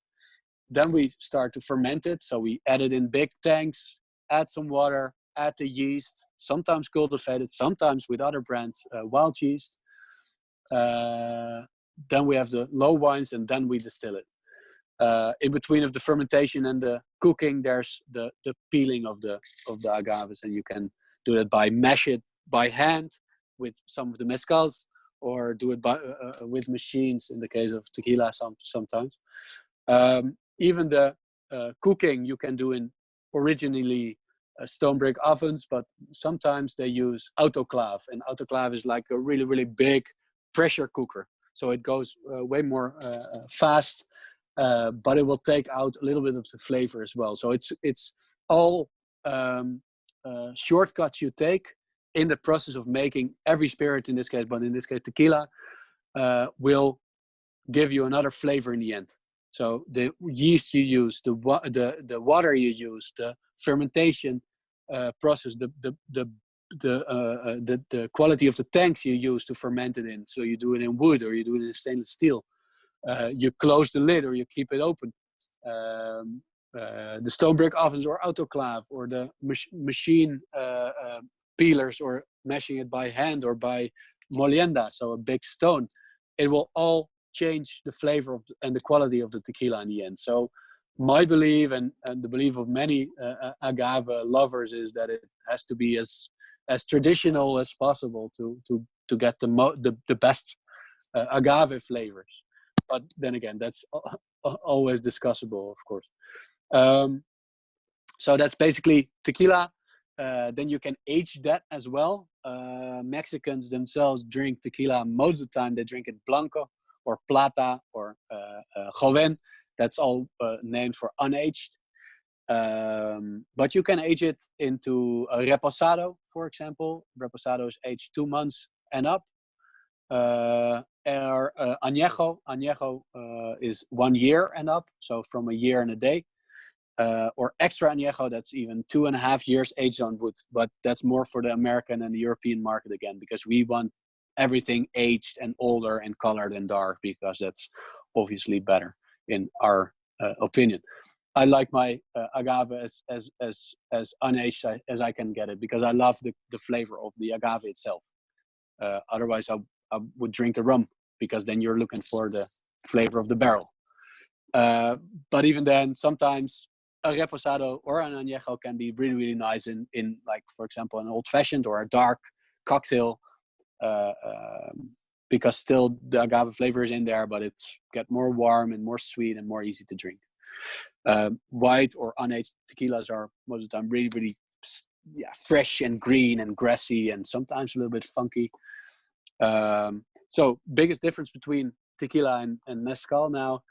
Then we start to ferment it. So we add it in big tanks, add some water, add the yeast, sometimes cultivated, sometimes with other brands, wild yeast. Then we have the low wines, and then we distill it. In between of the fermentation and the cooking, there's the peeling of the agaves, and you can do that by mash it by hand with some of the mezcals, or do it with machines in the case of tequila sometimes. Even the cooking you can do in originally stone brick ovens, but sometimes they use autoclave, and autoclave is like a really, really big pressure cooker. So it goes way more fast, but it will take out a little bit of the flavor as well. So it's all shortcuts you take in the process of making every spirit in this case, but in this case tequila will give you another flavor in the end. So the yeast you use, the water you use, the fermentation process, the quality of the tanks you use to ferment it in. So you do it in wood, or you do it in stainless steel. You close the lid, or you keep it open. The stone brick ovens, or autoclave, or the machine peelers, or mashing it by hand, or by molienda, so a big stone. It will all change the flavor and the quality of the tequila in the end. So my belief, and the belief of many agave lovers, is that it has to be as traditional as possible to get the best agave flavors. But then again, that's always discussable, of course. So that's basically tequila. Then you can age that as well. Mexicans themselves drink tequila most of the time. They drink it blanco, or plata, or joven. That's all named for unaged. But you can age it into a reposado, for example. Reposado is aged 2 months and up. Or añejo. Añejo is 1 year and up, so from a year and a day. Or extra añejo, that's even 2.5 years aged on wood. But that's more for the American and the European market again, because we want everything aged and older and colored and dark, because that's obviously better in our opinion. I like my agave as unaged as I can get it, because I love the flavor of the agave itself. Otherwise, I would drink a rum, because then you're looking for the flavor of the barrel. But even then, sometimes a reposado or an añejo can be really, really nice in like, for example, an old fashioned or a dark cocktail, because still the agave flavor is in there, but it's get more warm and more sweet and more easy to drink. White or unaged tequilas are most of the time really, really fresh and green and grassy and sometimes a little bit funky. So biggest difference between tequila and mezcal now.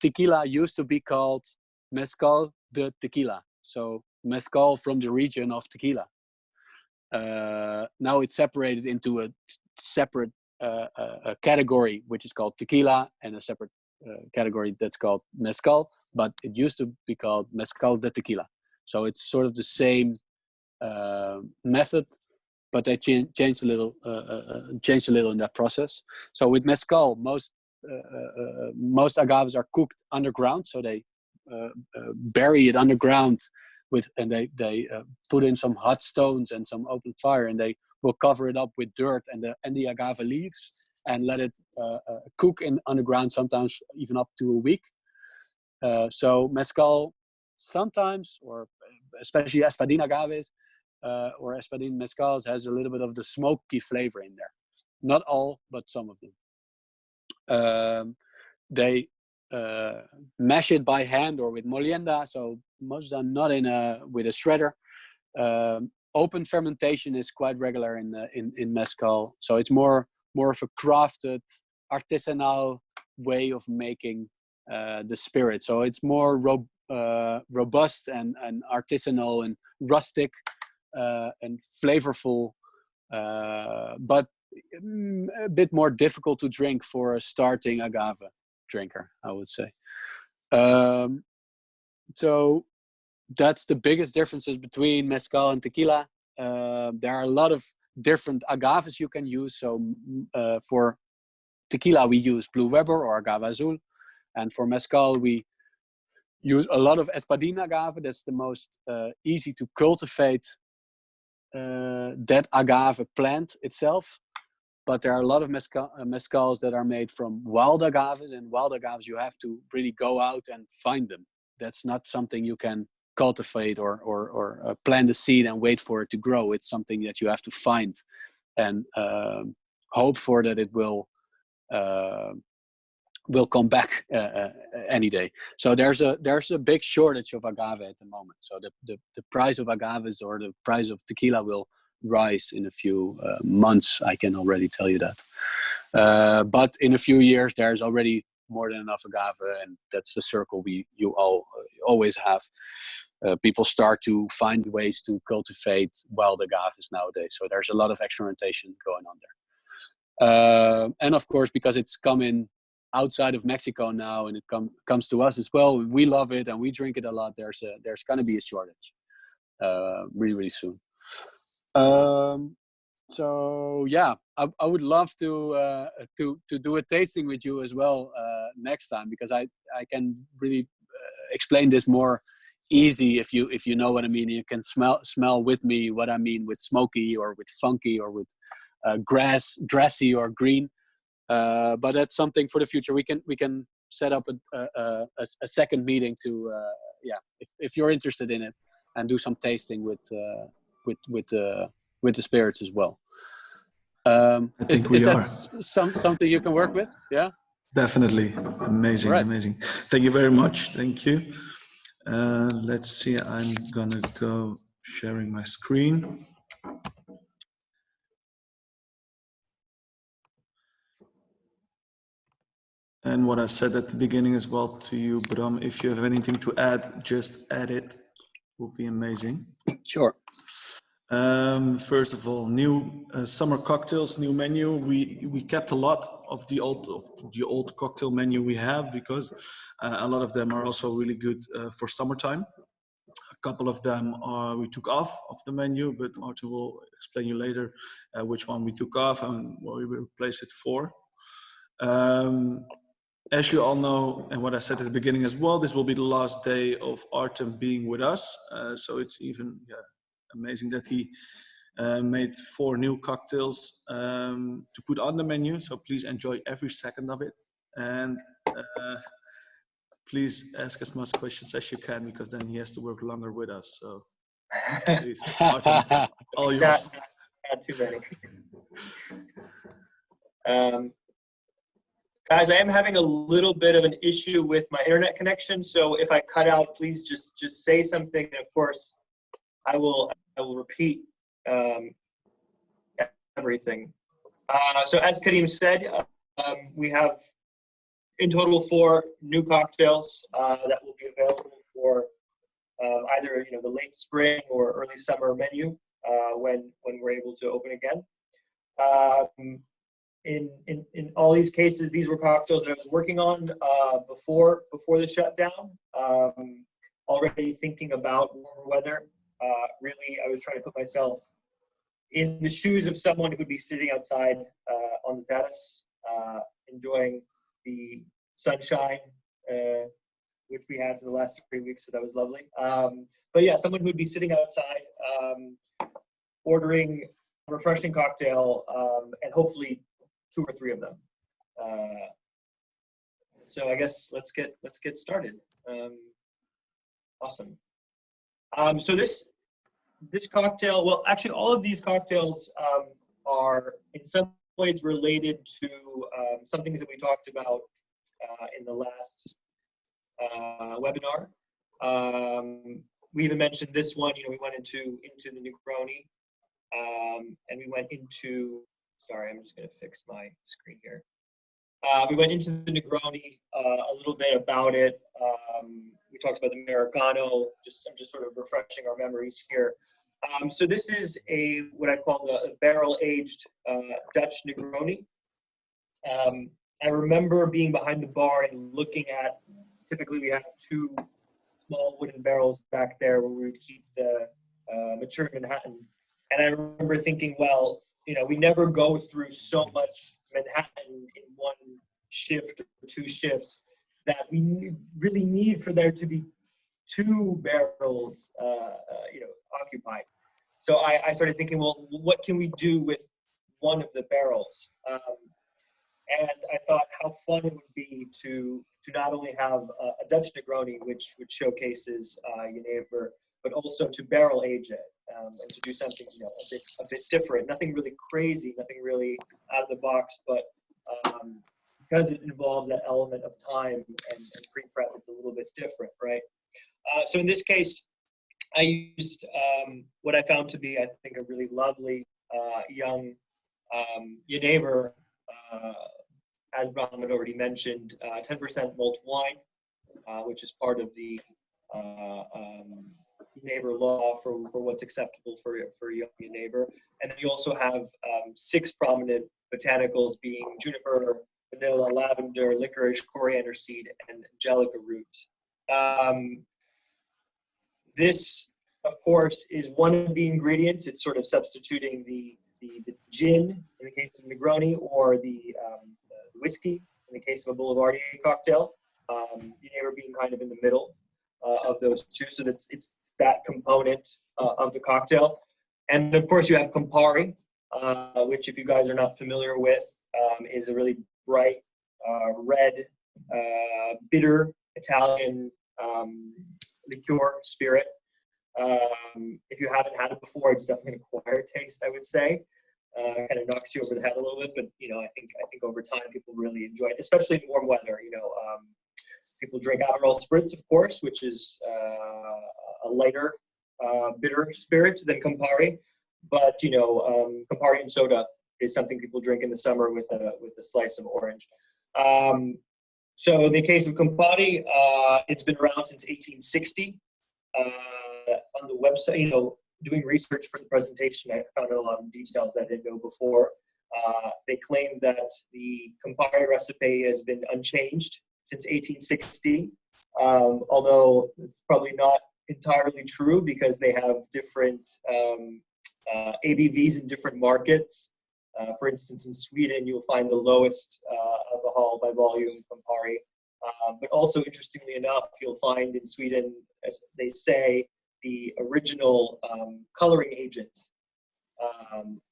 Tequila used to be called mezcal de tequila. So mezcal from the region of tequila. Now it's separated into a separate a category, which is called tequila, and a separate category that's called mezcal, but it used to be called mezcal de tequila. So it's sort of the same method, but they changed a little in that process. So with mezcal, most agaves are cooked underground, so they bury it underground and they put in some hot stones and some open fire, and they will cover it up with dirt and the agave leaves and let it cook underground, sometimes even up to a week. So mezcal sometimes, or especially espadín agaves or espadín mezcals, has a little bit of the smoky flavor in there. Not all, but some of them. They mash it by hand or with molienda, so most are not with a shredder. Open fermentation is quite regular in mezcal, so it's more of a crafted, artisanal way of making the spirit. So it's more robust and artisanal and rustic and flavorful, but a bit more difficult to drink for a starting agave drinker, I would say. So that's the biggest differences between mezcal and tequila. There are a lot of different agaves you can use. So for tequila we use Blue Weber or Agave Azul, and for mezcal we use a lot of espadín agave. That's the most easy to cultivate that agave plant itself. But there are a lot of mezcals that are made from wild agaves, and wild agaves you have to really go out and find them. That's not something you can cultivate or plant the seed and wait for it to grow. It's something that you have to find and hope for that it will come back any day. So there's a big shortage of agave at the moment. So the price of agaves or the price of tequila will rise in a few months. I can already tell you that. But in a few years, there's already more than enough agave, and that's the circle you always have. People start to find ways to cultivate wild agaves nowadays. So there's a lot of experimentation going on there. And of course, because it's coming outside of Mexico now, and it comes to us as well, we love it and we drink it a lot. There's going to be a shortage really, really soon. So yeah, I would love to do a tasting with you as well next time, because I can really explain this more easy if you know what I mean. You can smell with me what I mean with smoky or with funky or with grassy or green. But that's something for the future. We can set up a second meeting to if you're interested in it, and do some tasting with the spirits as well. Is that something you can work with? Yeah,
definitely. Amazing. Right. Amazing. Thank you very much. Thank you. Let's see, I'm gonna go sharing my screen. And what I said at the beginning as well to you, Bram, if you have anything to add, just add it. Would be amazing.
Sure.
First of all, new summer cocktails, new menu. We kept a lot of the old cocktail menu we have, because a lot of them are also really good for summertime. A couple of them we took off of the menu, but Artem will explain you later which one we took off and what we replaced it for. As you all know, and what I said at the beginning as well, this will be the last day of Artem being with us. So it's even amazing that he made 4 new cocktails to put on the menu. So please enjoy every second of it. And please ask as much questions as you can, because then he has to work longer with us. So please, Artem, all yours.
Not too many. Guys, I am having a little bit of an issue with my internet connection, so if I cut out, please just say something. And of course, I will will repeat everything. So as Karim said, we have in total 4 new cocktails that will be available for either the late spring or early summer menu when we're able to open again. In all these cases, these were cocktails that I was working on before the shutdown. Already thinking about warmer weather. Really, I was trying to put myself in the shoes of someone who'd be sitting outside on the terrace, enjoying the sunshine, which we had for the last 3 weeks, so that was lovely. But yeah, someone who'd be sitting outside, ordering a refreshing cocktail, and hopefully 2 or 3 of them. So I guess let's get started. Awesome. So this cocktail, well, actually all of these cocktails are in some ways related to some things that we talked about in the last webinar. We even mentioned this one, we went into the Negroni, and we went into, sorry, I'm just gonna fix my screen here. We went into the Negroni, a little bit about it. We talked about the Americano. I'm just sort of refreshing our memories here. So this is what I'd call a barrel-aged Dutch Negroni. I remember being behind the bar and looking at, typically we have 2 small wooden barrels back there where we would keep the matured Manhattan. And I remember thinking, well, we never go through so much Manhattan in 1 shift or 2 shifts that we really need for there to be 2 barrels, occupied. So I started thinking, well, what can we do with 1 of the barrels? And I thought how fun it would be to not only have a Dutch Negroni, which showcases your neighbor, but also to barrel age it and to do something a bit different. Nothing really crazy, nothing really out of the box, but because it involves that element of time and pre-prep, it's a little bit different, right? So in this case, I used what I found to be, I think, a really lovely young neighbor, as Bram had already mentioned, 10% malt wine, which is part of the neighbor law for what's acceptable for a young neighbor. And then you also have 6 prominent botanicals being juniper, vanilla, lavender, licorice, coriander seed, and angelica root. This, of course, is one of the ingredients. It's sort of substituting the gin in the case of Negroni, or the whiskey in the case of a Boulevardier cocktail. Neighbor being kind of in the middle of those 2, so it's that component of the cocktail. And of course, you have Campari, which, if you guys are not familiar with, is a really bright red, bitter Italian liqueur spirit. If you haven't had it before, it's definitely an acquired taste, I would say. Kind of knocks you over the head a little bit, but I think over time people really enjoy it, especially in warm weather. People drink Aperol Spritz, of course, which is a lighter, bitter spirit than Campari. But Campari and soda is something people drink in the summer with a slice of orange. So in the case of Campari, it's been around since 1860. On the website, doing research for the presentation, I found out a lot of details that I didn't know before. They claim that the Campari recipe has been unchanged since 1860, although it's probably not entirely true because they have different ABVs in different markets. For instance, in Sweden, you'll find the lowest alcohol by volume Campari. But also, interestingly enough, you'll find in Sweden, as they say, the original coloring agent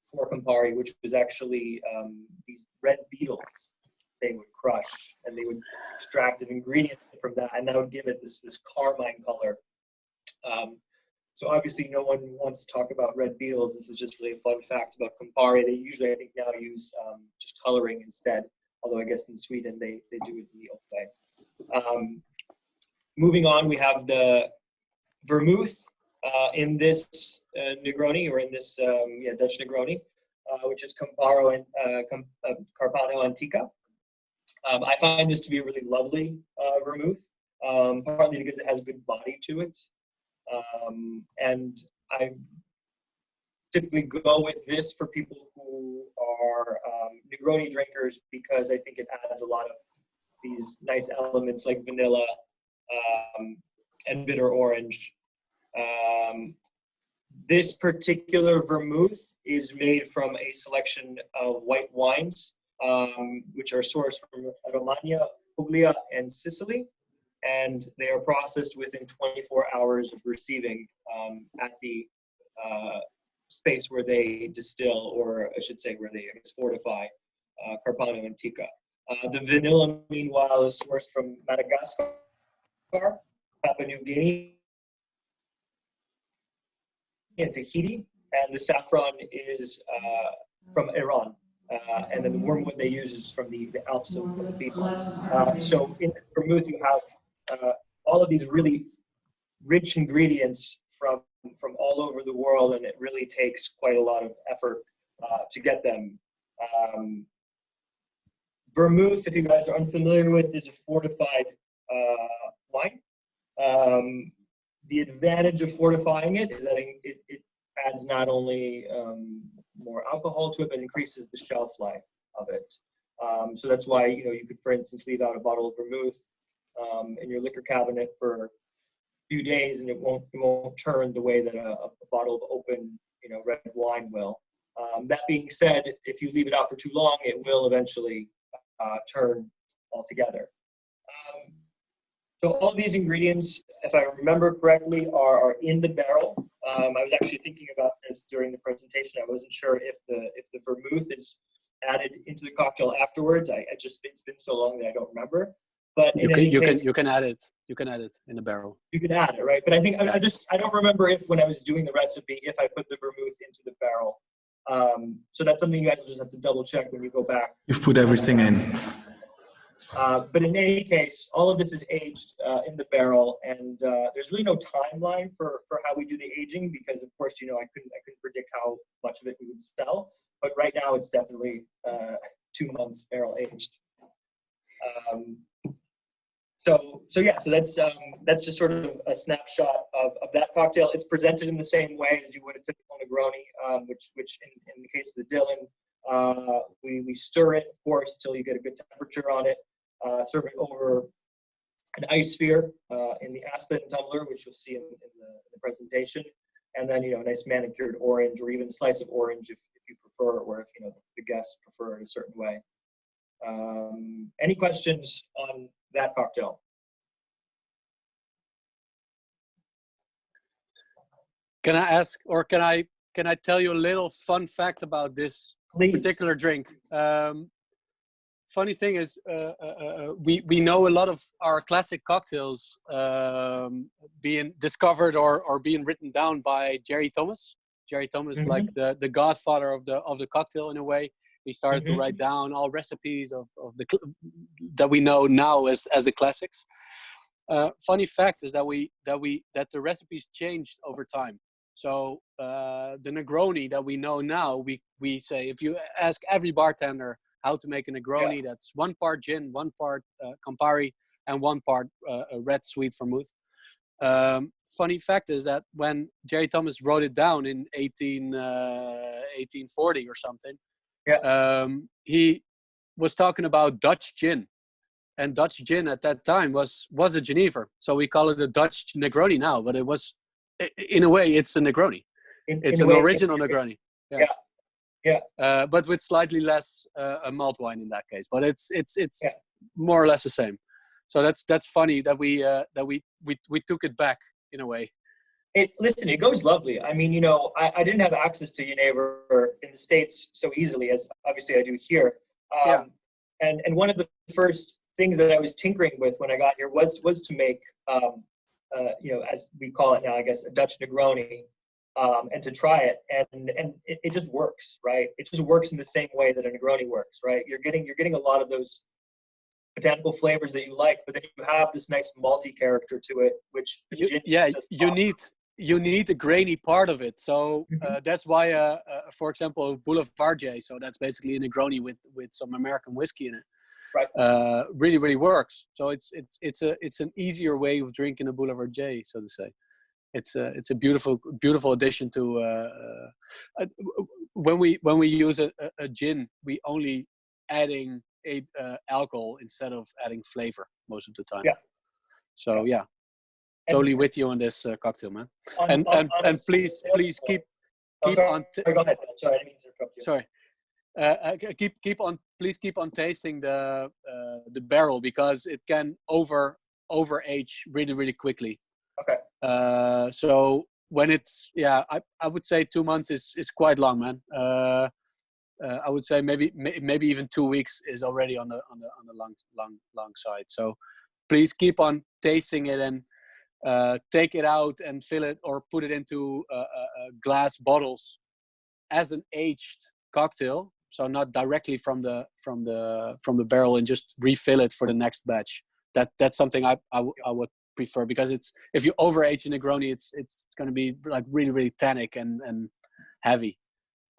for Campari, which was actually these red beetles they would crush, and they would extract an ingredient from that, and that would give it this carmine color. So obviously no one wants to talk about red beetles. This is just really a fun fact about Campari. They usually, I think, now use just coloring instead, although I guess in Sweden they do it in the old way. Moving on, we have the vermouth. in this Negroni, or in this Dutch Negroni, which is Carpano Antica. I find this to be a really lovely vermouth, partly because it has good body to it. And I typically go with this for people who are Negroni drinkers, because I think it adds a lot of these nice elements like vanilla and bitter orange. This particular vermouth is made from a selection of white wines, which are sourced from Romagna, Puglia, and Sicily, and they are processed within 24 hours of receiving at the space where they distill, or I should say where they fortify Carpano Antica. The vanilla, meanwhile, is sourced from Madagascar, Papua New Guinea, and Tahiti, and the saffron is from Iran. And then the wormwood they use is from the Alps of Piedmont. So in this vermouth, you have all of these really rich ingredients from all over the world, and it really takes quite a lot of effort to get them. Vermouth, if you guys are unfamiliar with, is a fortified wine. The advantage of fortifying it is that it adds not only more alcohol to it, but increases the shelf life of it. So that's why, you know, you could, for instance, leave out a bottle of vermouth in your liquor cabinet for a few days, and it won't turn the way that a bottle of open, you know, red wine will. That being said, if you leave it out for too long, it will eventually turn altogether. So all of these ingredients, if I remember correctly, are in the barrel. I was actually thinking about this during the presentation. I wasn't sure if the vermouth is added into the cocktail afterwards. It's been so long that I don't remember. But in any case,
you can add it. You can add it in the barrel.
You can add it, right? But I think I don't remember if, when I was doing the recipe, if I put the vermouth into the barrel. So that's something you guys will just have to double check when you go back.
You've put everything in.
But in any case, all of this is aged in the barrel, and there's really no timeline for how we do the aging, because of course, you know, I couldn't predict how much of it we would sell. But right now, it's definitely 2 months barrel aged. So that's just sort of a snapshot of that cocktail. It's presented in the same way as you would a typical Negroni, which in the case of the Dylan, we stir it, of course, till you get a good temperature on it. Serve it over an ice sphere in the Aspen tumbler, which you'll see in the presentation, and then, you know, a nice manicured orange, or even a slice of orange if you prefer, or if, you know, the guests prefer it a certain way. Any questions on that cocktail?
Can I ask, or can I tell you a little fun fact about this particular drink? Funny thing is, we know a lot of our classic cocktails being discovered or being written down by Jerry Thomas. Jerry Thomas, mm-hmm. like the godfather of the cocktail in a way. He started mm-hmm. to write down all recipes of that we know now as the classics. Funny fact is that the recipes changed over time. So the Negroni that we know now, we say, if you ask every bartender how to make a Negroni, that's 1 part gin, 1 part Campari, and 1 part red sweet vermouth. Funny fact is that when Jerry Thomas wrote it down in 1840 or something, he was talking about Dutch gin, and Dutch gin at that time was a Genever. So we call it a Dutch Negroni now, but it was, in a way, it's a Negroni. It's an original Negroni. But with slightly less malt wine in that case. But it's more or less the same. So that's funny that we took it back in a way.
Listen, it goes lovely. I mean, you know, I didn't have access to Genever in the States so easily as obviously I do here. And one of the first things that I was tinkering with when I got here was to make, you know, as we call it now, I guess, a Dutch Negroni, and to try it. And it just works, right? It just works in the same way that a Negroni works, right? You're getting a lot of those botanical flavors that you like, but then you have this nice malty character to it, which the gin just does not.
you need the grainy part of it. So that's why, for example, Boulevard J, so that's basically a Negroni with some American whiskey in it.
Right.
Really, really works. So it's an easier way of drinking a Boulevard J, so to say. It's a beautiful addition to. When we use a gin, we only adding alcohol instead of adding flavor most of the time.
Yeah.
So yeah. Totally with you on this cocktail, man. And please keep on.
Go ahead. Sorry, I didn't mean to interrupt you.
Sorry. Please keep on tasting the barrel, because it can over age really quickly.
Okay.
So when it's I would say 2 months is quite long, man. I would say maybe even 2 weeks is already on the long side. So please keep on tasting it and take it out and fill it or put it into glass bottles as an aged cocktail. So not directly from the barrel, and just refill it for the next batch. That's something I would prefer, because if you overage a Negroni, it's going to be like really tannic and heavy.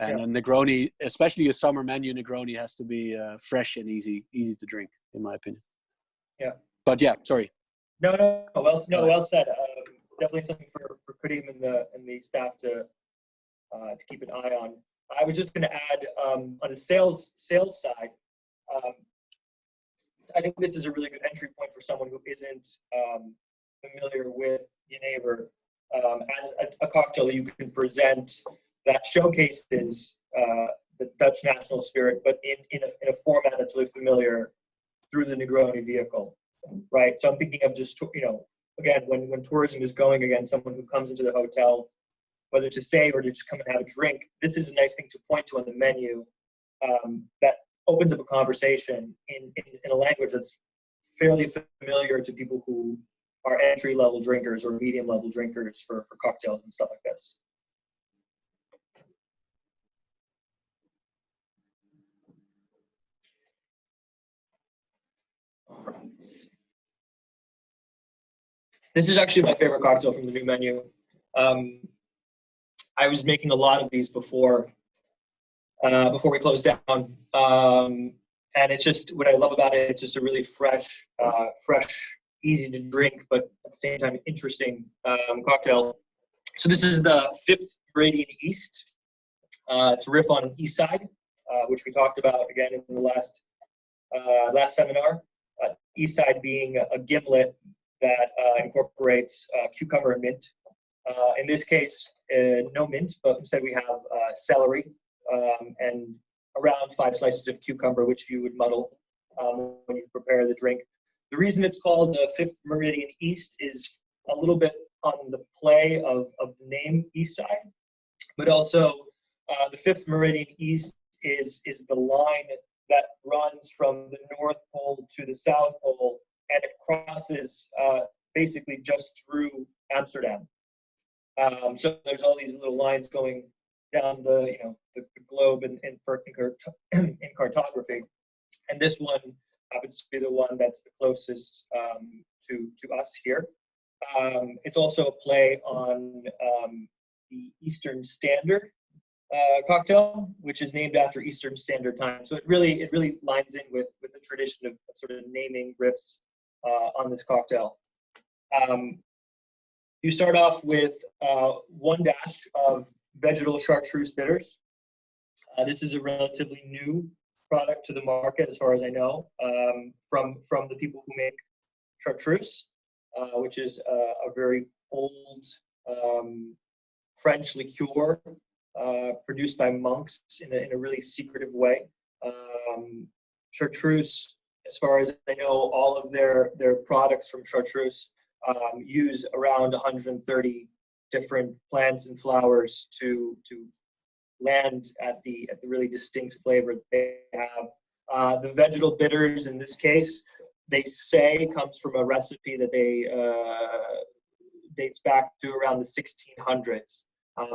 And a Negroni, especially a summer menu Negroni, has to be fresh and easy to drink, in my opinion.
Yeah.
But yeah, sorry.
No. Well said. Definitely something for Karim and the staff to keep an eye on. I was just going to add on the sales side. I think this is a really good entry point for someone who isn't familiar with Jenever as a cocktail that you can present that showcases the Dutch national spirit, but in a format that's really familiar through the Negroni vehicle, right? So I'm thinking of just, again, when tourism is going again, someone who comes into the hotel, whether to stay or to just come and have a drink, this is a nice thing to point to on the menu that opens up a conversation in a language that's fairly familiar to people who are entry-level drinkers or medium-level drinkers for cocktails and stuff like this. This is actually my favorite cocktail from the new menu. I was making a lot of these before we closed down, and it's just what I love about it. It's just a really fresh, easy to drink, but at the same time interesting cocktail. So this is the 5th Meridian East. It's a riff on East Side, which we talked about again in the last seminar. East Side being a gimlet that incorporates cucumber and mint. In this case, no mint, but instead we have celery and around 5 slices of cucumber, which you would muddle when you prepare the drink. The reason it's called the 5th Meridian East is a little bit on the play of the name East Side, but also the 5th Meridian East is the line that runs from the North Pole to the South Pole, and it crosses basically just through Amsterdam. So there's all these little lines going down the globe in cartography, and this one happens to be the one that's the closest to us here. It's also a play on the Eastern Standard cocktail, which is named after Eastern Standard Time. So it really lines in with the tradition of sort of naming riffs on this cocktail. You start off with 1 dash of vegetal chartreuse bitters. This is a relatively new product to the market, as far as I know, from the people who make chartreuse, which is a very old French liqueur produced by monks in a really secretive way. Chartreuse, as far as I know, all of their products from chartreuse use around 130 different plants and flowers to land at the really distinct flavor that they have. The vegetal bitters in this case, they say, comes from a recipe that they dates back to around the 1600s.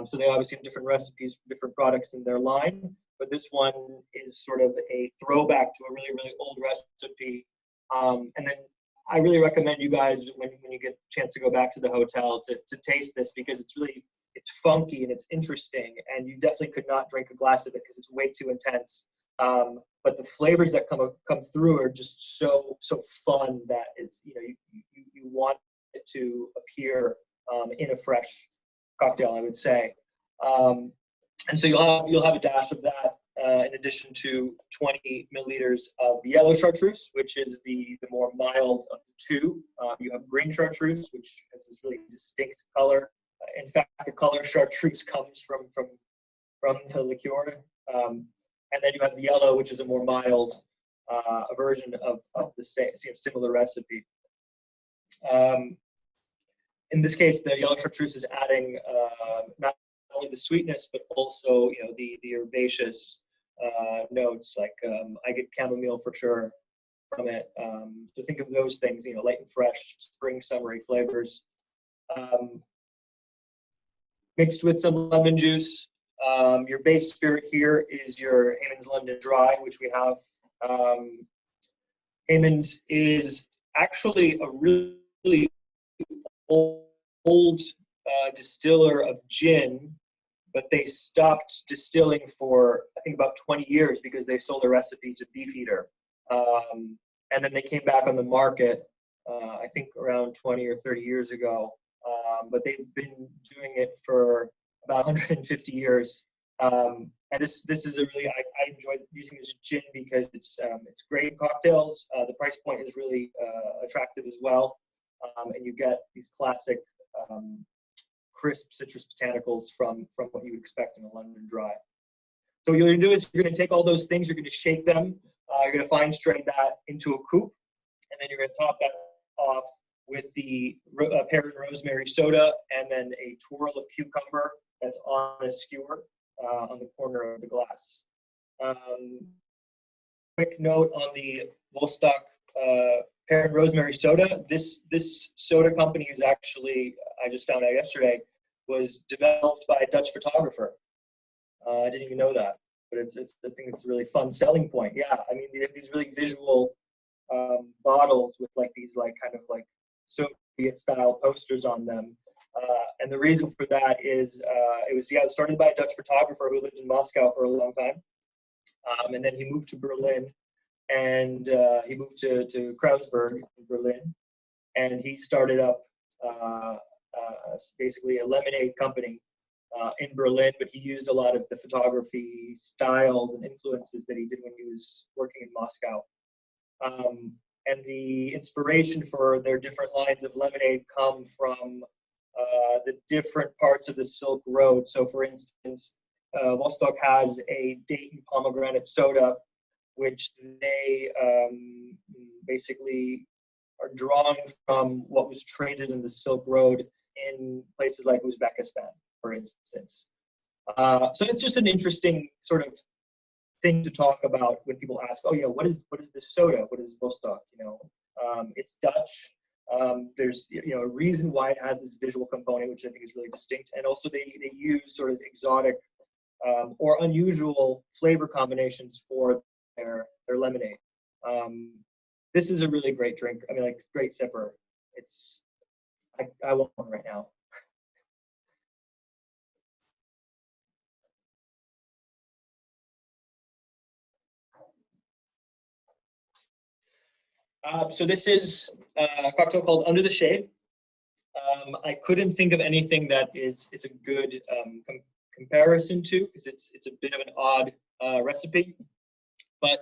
So they obviously have different recipes for different products in their line, but this one is sort of a throwback to a really old recipe. And then I really recommend you guys when you get a chance to go back to the hotel to taste this, because it's funky and it's interesting, and you definitely could not drink a glass of it because it's way too intense. But the flavors that come through are just so fun that it's, you know, you want it to appear in a fresh cocktail, I would say. And so you'll have a dash of that in addition to 20 milliliters of the yellow chartreuse, which is the more mild of the two. You have green chartreuse, which has this really distinct color. In fact, the color chartreuse comes from the liqueur. And then you have the yellow, which is a more mild version of the same, similar recipe. In this case, the yellow chartreuse is adding not only the sweetness, but also, you know, the herbaceous notes. Like I get chamomile for sure from it. So think of those things, you know, light and fresh, spring, summery flavors. Mixed with some lemon juice. Your base spirit here is your Hayman's London Dry, which we have. Hayman's is actually a really old distiller of gin, but they stopped distilling for, I think, about 20 years because they sold a recipe to Beefeater. And then they came back on the market, I think around 20 or 30 years ago. But they've been doing it for about 150 years. And this is a really, I enjoy using this gin because it's great in cocktails. The price point is really attractive as well. And you get these classic crisp citrus botanicals from what you would expect in a London Dry. So what you're going to do is you're going to take all those things, you're going to shake them, you're going to fine strain that into a coupe, and then you're going to top that off with the pear and rosemary soda, and then a twirl of cucumber that's on a skewer on the corner of the glass. Quick note on the Vostok pear and rosemary soda. This soda company is actually, I just found out yesterday, was developed by a Dutch photographer. I didn't even know that, but I think it's a really fun selling point. Yeah, I mean, they have these really visual bottles with like these like kind of like Soviet style posters on them. And the reason for that is it was started by a Dutch photographer who lived in Moscow for a long time. And then he moved to Berlin, and he moved to Kreuzberg in Berlin, and he started up basically a lemonade company in Berlin, but he used a lot of the photography styles and influences that he did when he was working in Moscow. And the inspiration for their different lines of lemonade come from the different parts of the Silk Road. So for instance, Vostok has a date and pomegranate soda, which they basically are drawing from what was traded in the Silk Road in places like Uzbekistan, for instance. So it's just an interesting sort of thing to talk about when people ask, oh, you know, what is this soda? What is Vostok? You know, it's Dutch. There's, you know, a reason why it has this visual component, which I think is really distinct. And also they use sort of exotic or unusual flavor combinations for their lemonade. This is a really great drink. I mean, like, great sipper. I want one right now. So this is a cocktail called Under the Shade. I couldn't think of anything that it's a good comparison to, because it's a bit of an odd recipe, but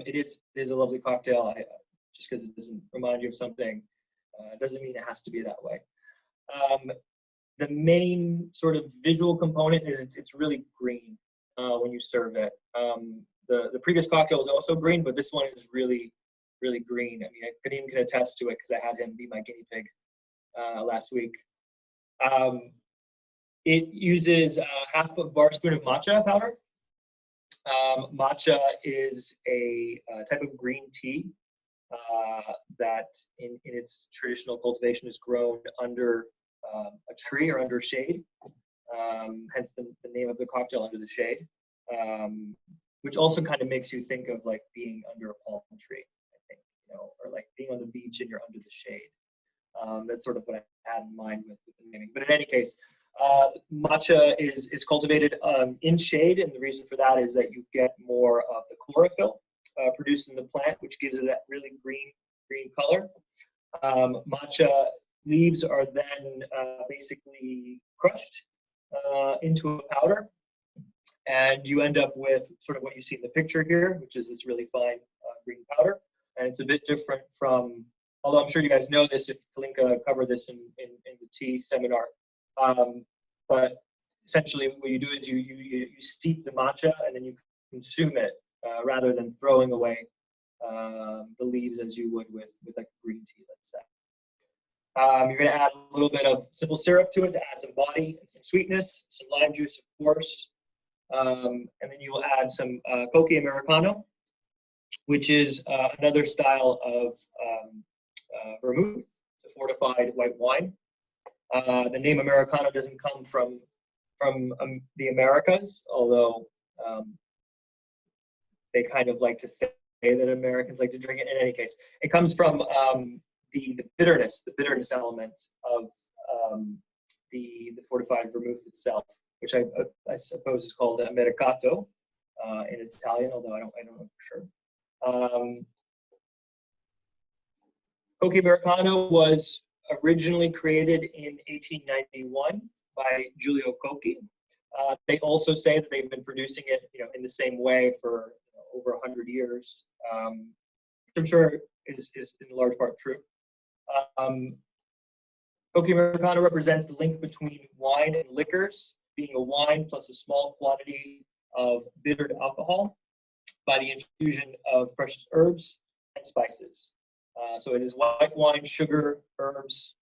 it is a lovely cocktail. Just because it doesn't remind you of something doesn't mean it has to be that way. The main sort of visual component is it's really green when you serve it. The previous cocktail was also green, but this one is really green. I mean, Karim can attest to it because I had him be my guinea pig last week. It uses half a bar spoon of matcha powder. Matcha is a type of green tea that in its traditional cultivation is grown under a tree or under shade, hence the name of the cocktail, Under the Shade, which also kind of makes you think of like being under a palm tree, I think, or like being on the beach and you're under the shade. That's sort of what I had in mind with the naming. But in any case, matcha is cultivated in shade, and the reason for that is that you get more of the chlorophyll produced in the plant, which gives it that really green color. Matcha leaves are then basically crushed into a powder, and you end up with sort of what you see in the picture here, which is this really fine green powder. And it's a bit different from, although I'm sure you guys know this if Kalinka covered this in the tea seminar. But essentially what you do is you steep the matcha and then you consume it rather than throwing away the leaves as you would with like green tea, let's say. You're going to add a little bit of simple syrup to it to add some body and some sweetness, some lime juice, of course. And then you will add some Coca Americano, which is another style of vermouth. It's a fortified white wine. The name Americano doesn't come from the Americas, although they kind of like to say that Americans like to drink it. In any case, it comes from the bitterness element of the fortified vermouth itself, which I suppose is called Americato in Italian, although I don't know for sure. Coca Americano was originally created in 1891 by Giulio Cocchi. They also say that they've been producing it, in the same way for over 100 years. I'm sure is in large part true. Coca Americano represents the link between wine and liquors, being a wine plus a small quantity of bittered alcohol by the infusion of precious herbs and spices. So it is white wine, sugar, herbs,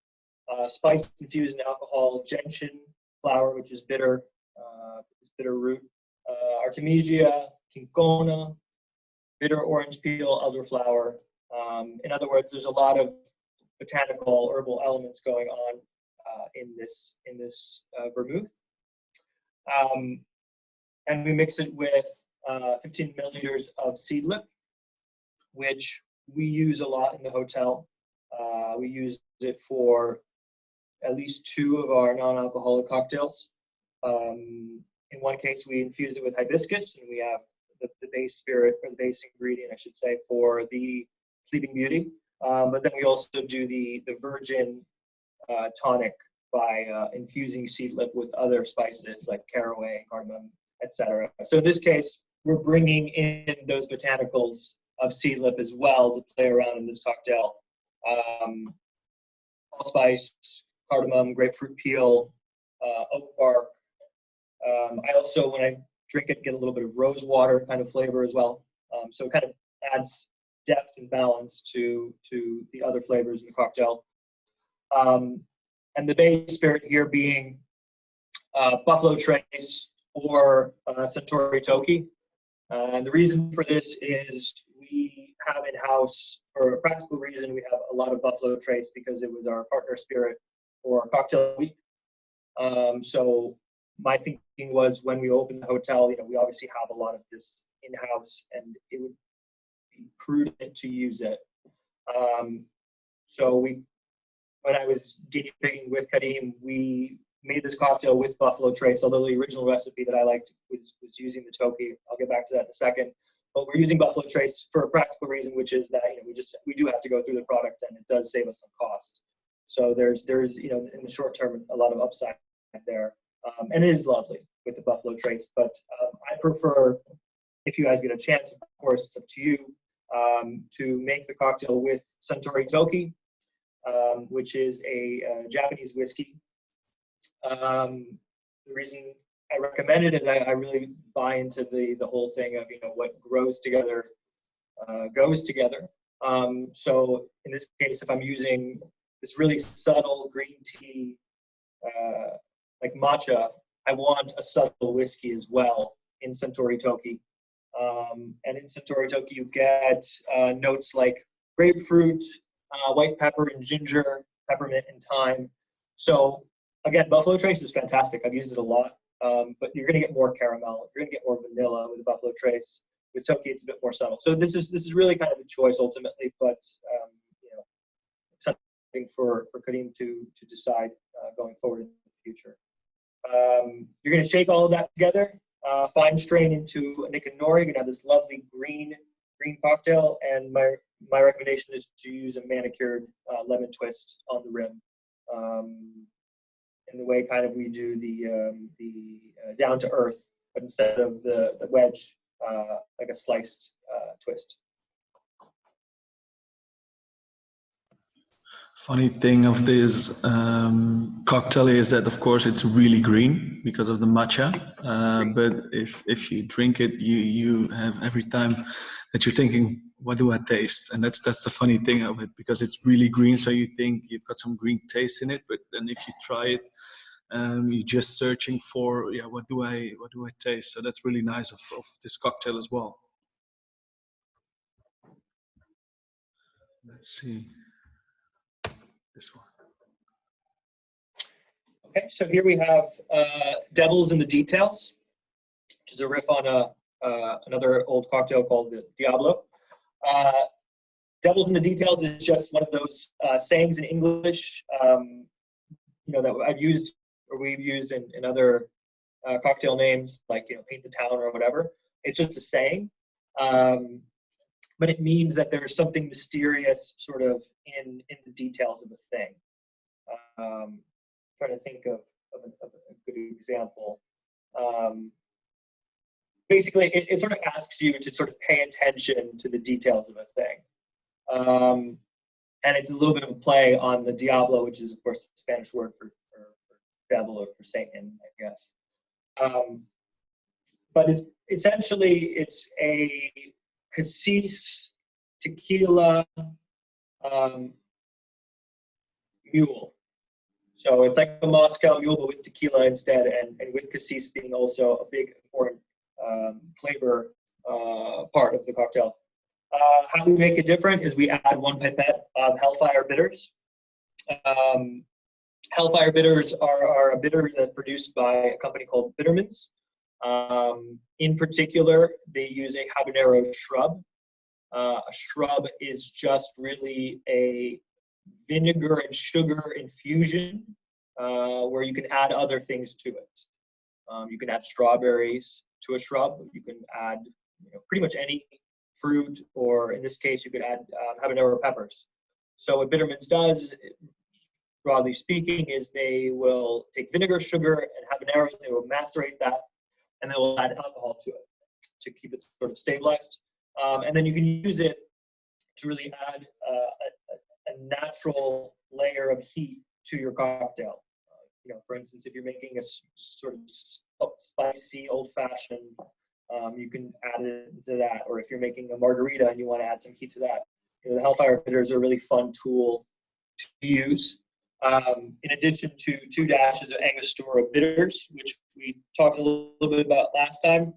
spice infused in alcohol, gentian flower, which is bitter, bitter root, artemisia, cinchona, bitter orange peel, elderflower. In other words, there's a lot of botanical herbal elements going on in this vermouth. And we mix it with 15 milliliters of seedlip, which we use a lot in the hotel. We use it for at least 2 of our non-alcoholic cocktails. In one case, we infuse it with hibiscus, and we have the base spirit, or the base ingredient, I should say, for the Sleeping Beauty. But then we also do the virgin tonic by infusing seedlip with other spices like caraway, cardamom, etc. So in this case, we're bringing in those botanicals of seedlip as well to play around in this cocktail. Allspice, cardamom, grapefruit peel, oak bark. I also, when I drink it, get a little bit of rose water kind of flavor as well. So it kind of adds depth and balance to the other flavors in the cocktail. And the base spirit here being Buffalo Trace or Suntory Toki. And the reason for this is we have in-house, for a practical reason, we have a lot of Buffalo Trace because it was our partner spirit for Cocktail Week. So my thinking was when we opened the hotel, we obviously have a lot of this in-house and it would be prudent to use it. So when I was guinea pigging with Karim, we made this cocktail with Buffalo Trace, although the original recipe that I liked was using the Toki. I'll get back to that in a second. But we're using Buffalo Trace for a practical reason, which is that we do have to go through the product, and it does save us some cost. So there's in the short term a lot of upside there, and it is lovely with the Buffalo Trace. But I prefer, if you guys get a chance, of course, it's up to you, to make the cocktail with Suntory Toki, which is a Japanese whiskey. The reason I recommend it is I really buy into the whole thing of what grows together goes together. So in this case, if I'm using this really subtle green tea like matcha, I want a subtle whiskey as well in Suntory Toki. And in Suntory Toki, you get notes like grapefruit, white pepper and ginger, peppermint and thyme. So again, Buffalo Trace is fantastic. I've used it a lot, but you're going to get more caramel. You're going to get more vanilla with the Buffalo Trace. Toki, it's a bit more subtle. So this is really kind of a choice ultimately, but you know, something for Karim to decide going forward in the future. You're going to shake all of that together, fine strain into a Nick and Nori. You're going to have this lovely green cocktail, and my recommendation is to use a manicured lemon twist on the rim, in the way kind of we do the down to earth, but instead of the wedge, like a sliced twist.
Funny thing of this cocktail is that, of course, it's really green because of the matcha. But if you drink it, you have every time that you're thinking, what do I taste? And that's the funny thing of it, because it's really green. So you think you've got some green taste in it, but then if you try it, you're just searching for, yeah, what do I taste? So that's really nice of this cocktail as well. Let's see. This one.
Okay, so here we have Devils in the Details, which is a riff on another old cocktail called the Diablo. Devils in the Details is just one of those sayings in English, you know, that I've used or we've used in other cocktail names, like, you know, Paint the Town or whatever. It's just a saying, but it means that there's something mysterious sort of in the details of a thing. Trying to think of a good example. Basically, it sort of asks you to sort of pay attention to the details of a thing. And it's a little bit of a play on the Diablo, which is, of course, the Spanish word for devil or for Satan, I guess. But it's essentially a cassis tequila mule. So it's like a Moscow mule, but with tequila instead, and with cassis being also a big, important flavor part of the cocktail. How we make it different is we add 1 pipette of Hellfire bitters. Hellfire bitters are a bitter that's produced by a company called Bittermans. In particular, they use a habanero shrub. A shrub is just really a vinegar and sugar infusion where you can add other things to it. You can add strawberries to a shrub. You can add, you know, pretty much any fruit, or in this case, you could add habanero peppers. So what Bittermans does, broadly speaking, is they will take vinegar, sugar, and habaneros. They will macerate that, and they will add alcohol to it to keep it sort of stabilized. And then you can use it to really add a natural layer of heat to your cocktail. You know, for instance, if you're making a sort of spicy old-fashioned, you can add it to that. Or if you're making a margarita and you want to add some heat to that, you know, the Hellfire bitters are a really fun tool to use. In addition to 2 dashes of Angostura bitters, which we talked a little bit about last time.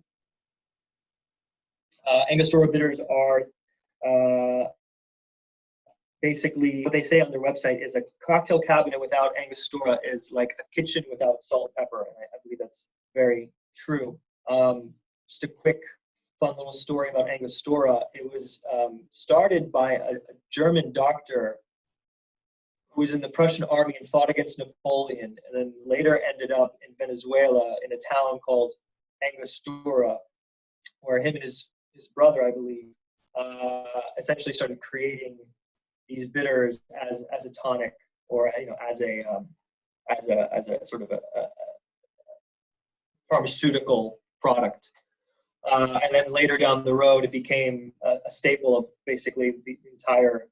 Angostura bitters are basically, what they say on their website is a cocktail cabinet without Angostura is like a kitchen without salt and pepper. And I believe that's very true. Just a quick, fun little story about Angostura. It was started by a German doctor who was in the Prussian army and fought against Napoleon, and then later ended up in Venezuela in a town called Angostura, where him and his brother, I believe, essentially started creating these bitters as a tonic, or, you know, as a sort of a pharmaceutical product. And then later down the road, it became a staple of basically the entire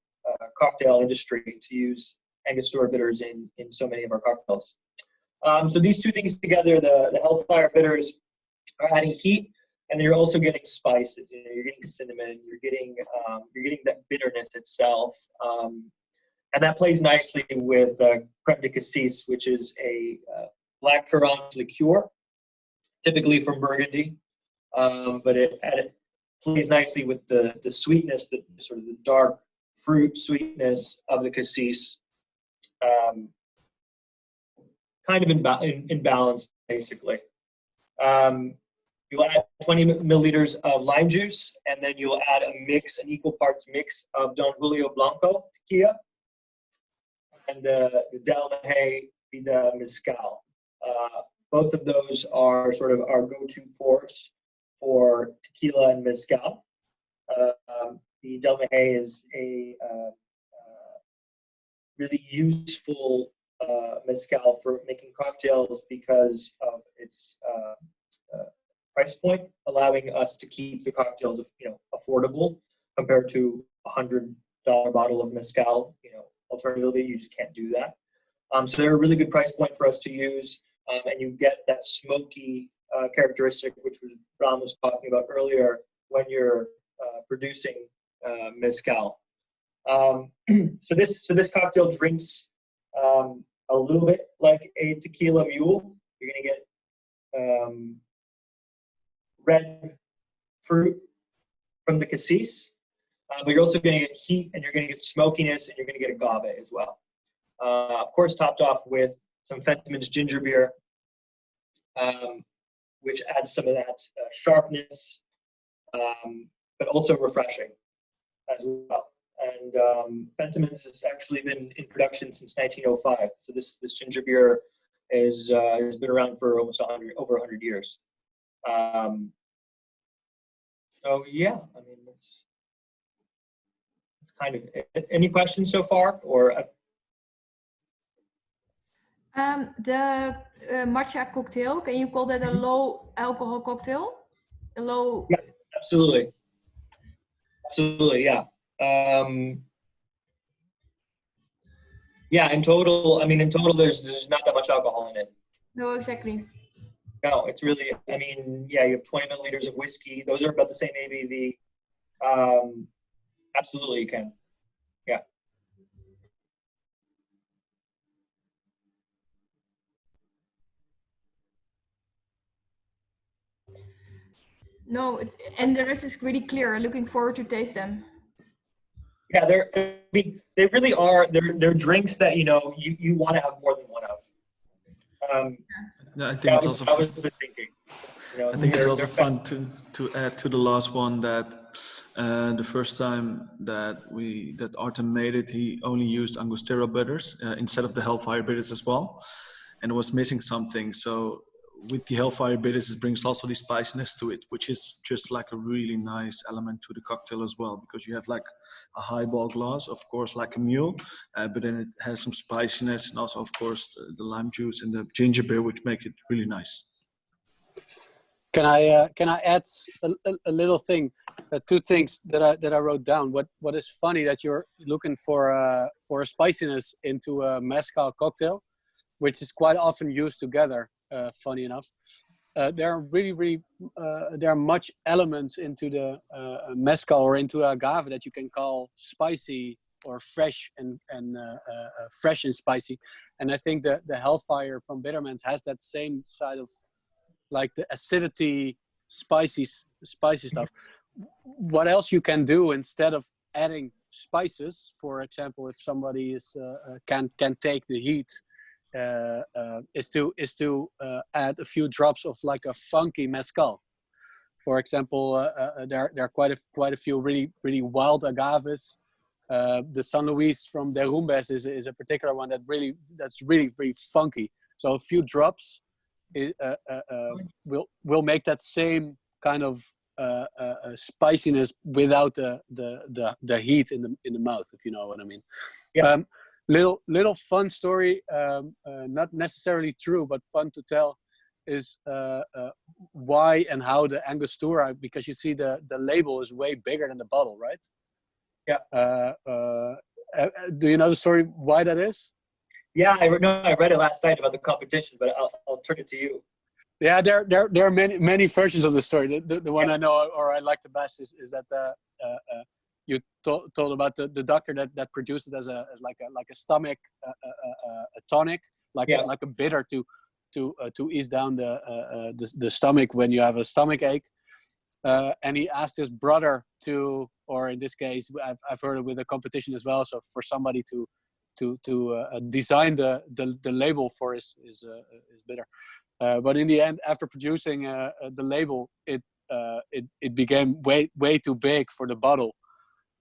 cocktail industry to use Angostura bitters in so many of our cocktails. So these two things together, the Hellfire bitters are adding heat, and then you're also getting spices. You know, you're getting cinnamon, you're getting that bitterness itself, and that plays nicely with crème de cassis, which is a black currant liqueur, typically from Burgundy, but it plays nicely with the sweetness, the sort of the dark fruit sweetness of the cassis, kind of in balance, basically. You You'll add 20 milliliters of lime juice, and then you'll add an equal parts mix of Don Julio Blanco tequila and the Del Maje de Mezcal. Both of those are sort of our go-to pours for tequila and mezcal. The Del Maje is a really useful mezcal for making cocktails because of its price point, allowing us to keep the cocktails, affordable compared to $100 bottle of mezcal. Alternatively, you just can't do that. So they're a really good price point for us to use, and you get that smoky characteristic, which Bram was talking about earlier, when you're producing mezcal. So this cocktail drinks a little bit like a tequila mule. You're gonna get red fruit from the cassis, but you're also gonna get heat, and you're gonna get smokiness, and you're gonna get agave as well. Of course, topped off with some Fentimans ginger beer, which adds some of that sharpness, but also refreshing as well. And Fentimans has actually been in production since 1905. So this ginger beer has been around for almost over 100 years. So yeah, I mean, it's kind of it. Any questions so far, or?
The matcha cocktail, can you call that a low alcohol cocktail? A low?
Yeah, absolutely. Absolutely, yeah. Yeah, in total, there's not that much alcohol in it.
No, exactly.
No, it's really, yeah, you have 20 milliliters of whiskey. Those are about the same ABV. Absolutely, you can. Yeah.
No, and the rest is really clear. Looking forward to taste them.
Yeah, they really are. They're drinks that you want to have more than one of.
Yeah, I think it's also
fun.
I think it's also fun to add to the last one that the first time that Artem made it, he only used Angostura bitters instead of the Hellfire bitters as well, and it was missing something. So with the Hellfire bitters, it brings also the spiciness to it, which is just like a really nice element to the cocktail as well, because you have like a highball glass, of course, like a mule, but then it has some spiciness, and also, of course, the lime juice and the ginger beer, which make it really nice.
Can I add a little thing? Two things that I wrote down. What is funny that you're looking for a spiciness into a mezcal cocktail, which is quite often used together. Funny enough, there are much elements into the mezcal or into agave that you can call spicy or fresh and fresh and spicy, and I think that the Hellfire from Bittermans has that same side of like the acidity, spicy stuff. What else you can do instead of adding spices? For example, if somebody is can take the heat. Is to add a few drops of like a funky mezcal. For example, there are quite a few really wild agaves. The San Luis from Derrumbes is a particular one that's really funky. So a few drops will make that same kind of spiciness without the heat in the mouth, if you know what I mean. Yeah. Little fun story, not necessarily true, but fun to tell, is why and how the Angostura, because you see the label is way bigger than the bottle, right? Yeah. Do you know the story why that is?
Yeah, I read it last night about the competition, but I'll turn it to you.
Yeah, there are many versions of the story. The one I know or I like the best is that you told about the doctor that produced it as a stomach a tonic, like a bitter to ease down the stomach when you have a stomach ache. And he asked his brother to, or in this case, I've heard it with a competition as well. So for somebody to design the label for his bitter. But in the end, after producing the label, it became way too big for the bottle.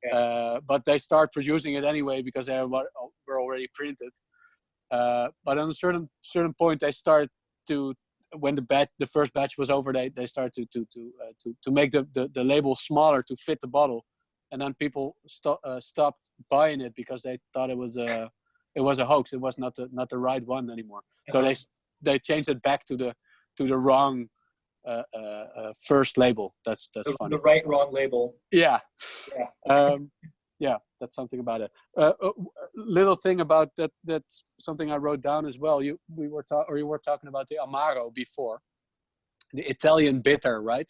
Yeah. But they start producing it anyway because they were already printed. But on a certain point, they start to, when the first batch was over, they start to make the label smaller to fit the bottle, and then people stopped buying it because they thought it was a hoax. It was not the right one anymore. So they changed it back to the wrong first label. That's funny.
The right wrong label.
Yeah. Yeah, that's something about it. Little thing about that. That's something I wrote down as well. You were talking about the Amaro before, the Italian bitter, right?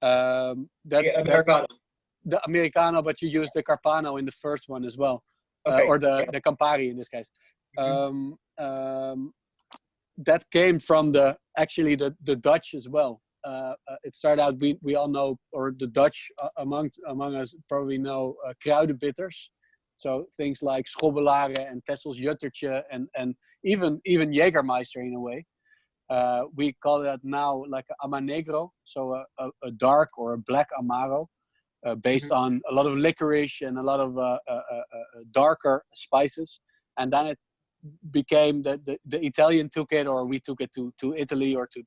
That's
Americano.
The Americano, but you use the Carpano in the first one as well, or the Campari in this case. That came from the Dutch as well. It started out, we all know, or the Dutch among us probably know kruidenbitters. So things like Schobbelaren and Tessels Juttertje and even Jägermeister in a way. We call that now like a Amanegro, so a dark or a black Amaro, based on a lot of licorice and a lot of darker spices. And then it became the Italian took it, or we took it to Italy or to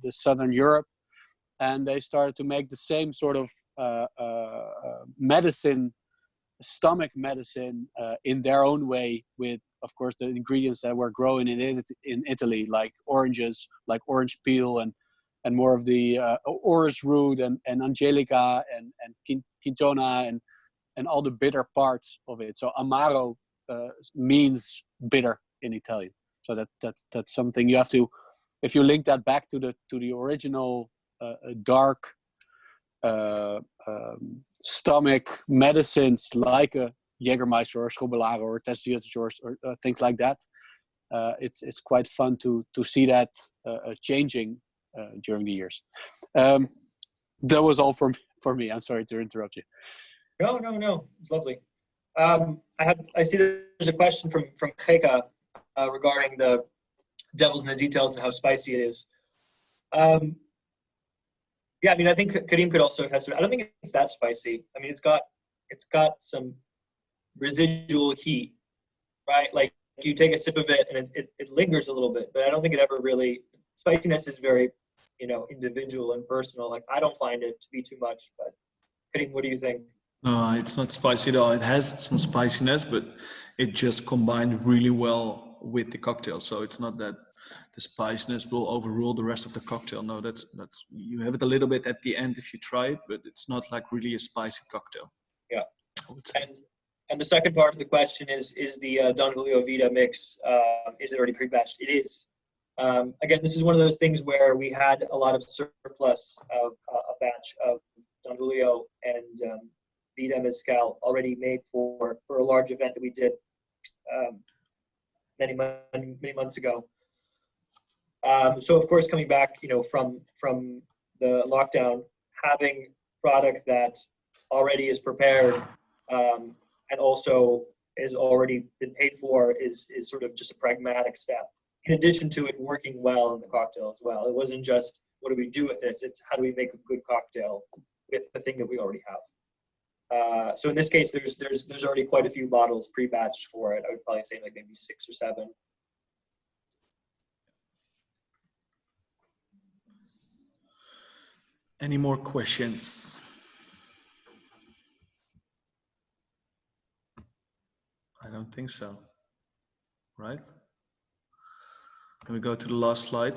the Southern Europe, and they started to make the same sort of medicine, stomach medicine, in their own way, with of course the ingredients that were growing in Italy, like oranges, like orange peel and more of the orris root and angelica and quintona and all the bitter parts of it. So Amaro means bitter in Italian. So that's something you have to, if you link that back to the original dark stomach medicines like a Jägermeister or Schobbelaren or Tessels or things like that. It's quite fun to see that changing during the years. That was all for me. I'm sorry to interrupt you.
No, it's lovely. I see there's a question from kijkje regarding the devils in the details and how spicy it is. Yeah, I mean, I think Karim could also attest to it. I don't think it's that spicy. I mean, it's got some residual heat, right? Like you take a sip of it and it lingers a little bit, but I don't think it ever really, spiciness is very, individual and personal. Like I don't find it to be too much, but Karim, what do you think?
No, it's not spicy at all. It has some spiciness, but it just combined really well with the cocktail. So it's not that the spiciness will overrule the rest of the cocktail. No, that's you have it a little bit at the end if you try it, but it's not like really a spicy cocktail.
Yeah. And the second part of the question is the Don Julio Vida mix, is it already pre-batched? It is. Again, this is one of those things where we had a lot of surplus of a batch of Don Julio and Vida Mezcal already made for a large event that we did many months ago. So of course, coming back, from the lockdown, having product that already is prepared and also is already been paid for is sort of just a pragmatic step. In addition to it working well in the cocktail as well. It wasn't just what do we do with this? It's how do we make a good cocktail with the thing that we already have. So in this case, there's already quite a few bottles pre-batched for it. I would probably say like maybe 6 or 7.
Any more questions? I don't think so. Right? Can we go to the last slide?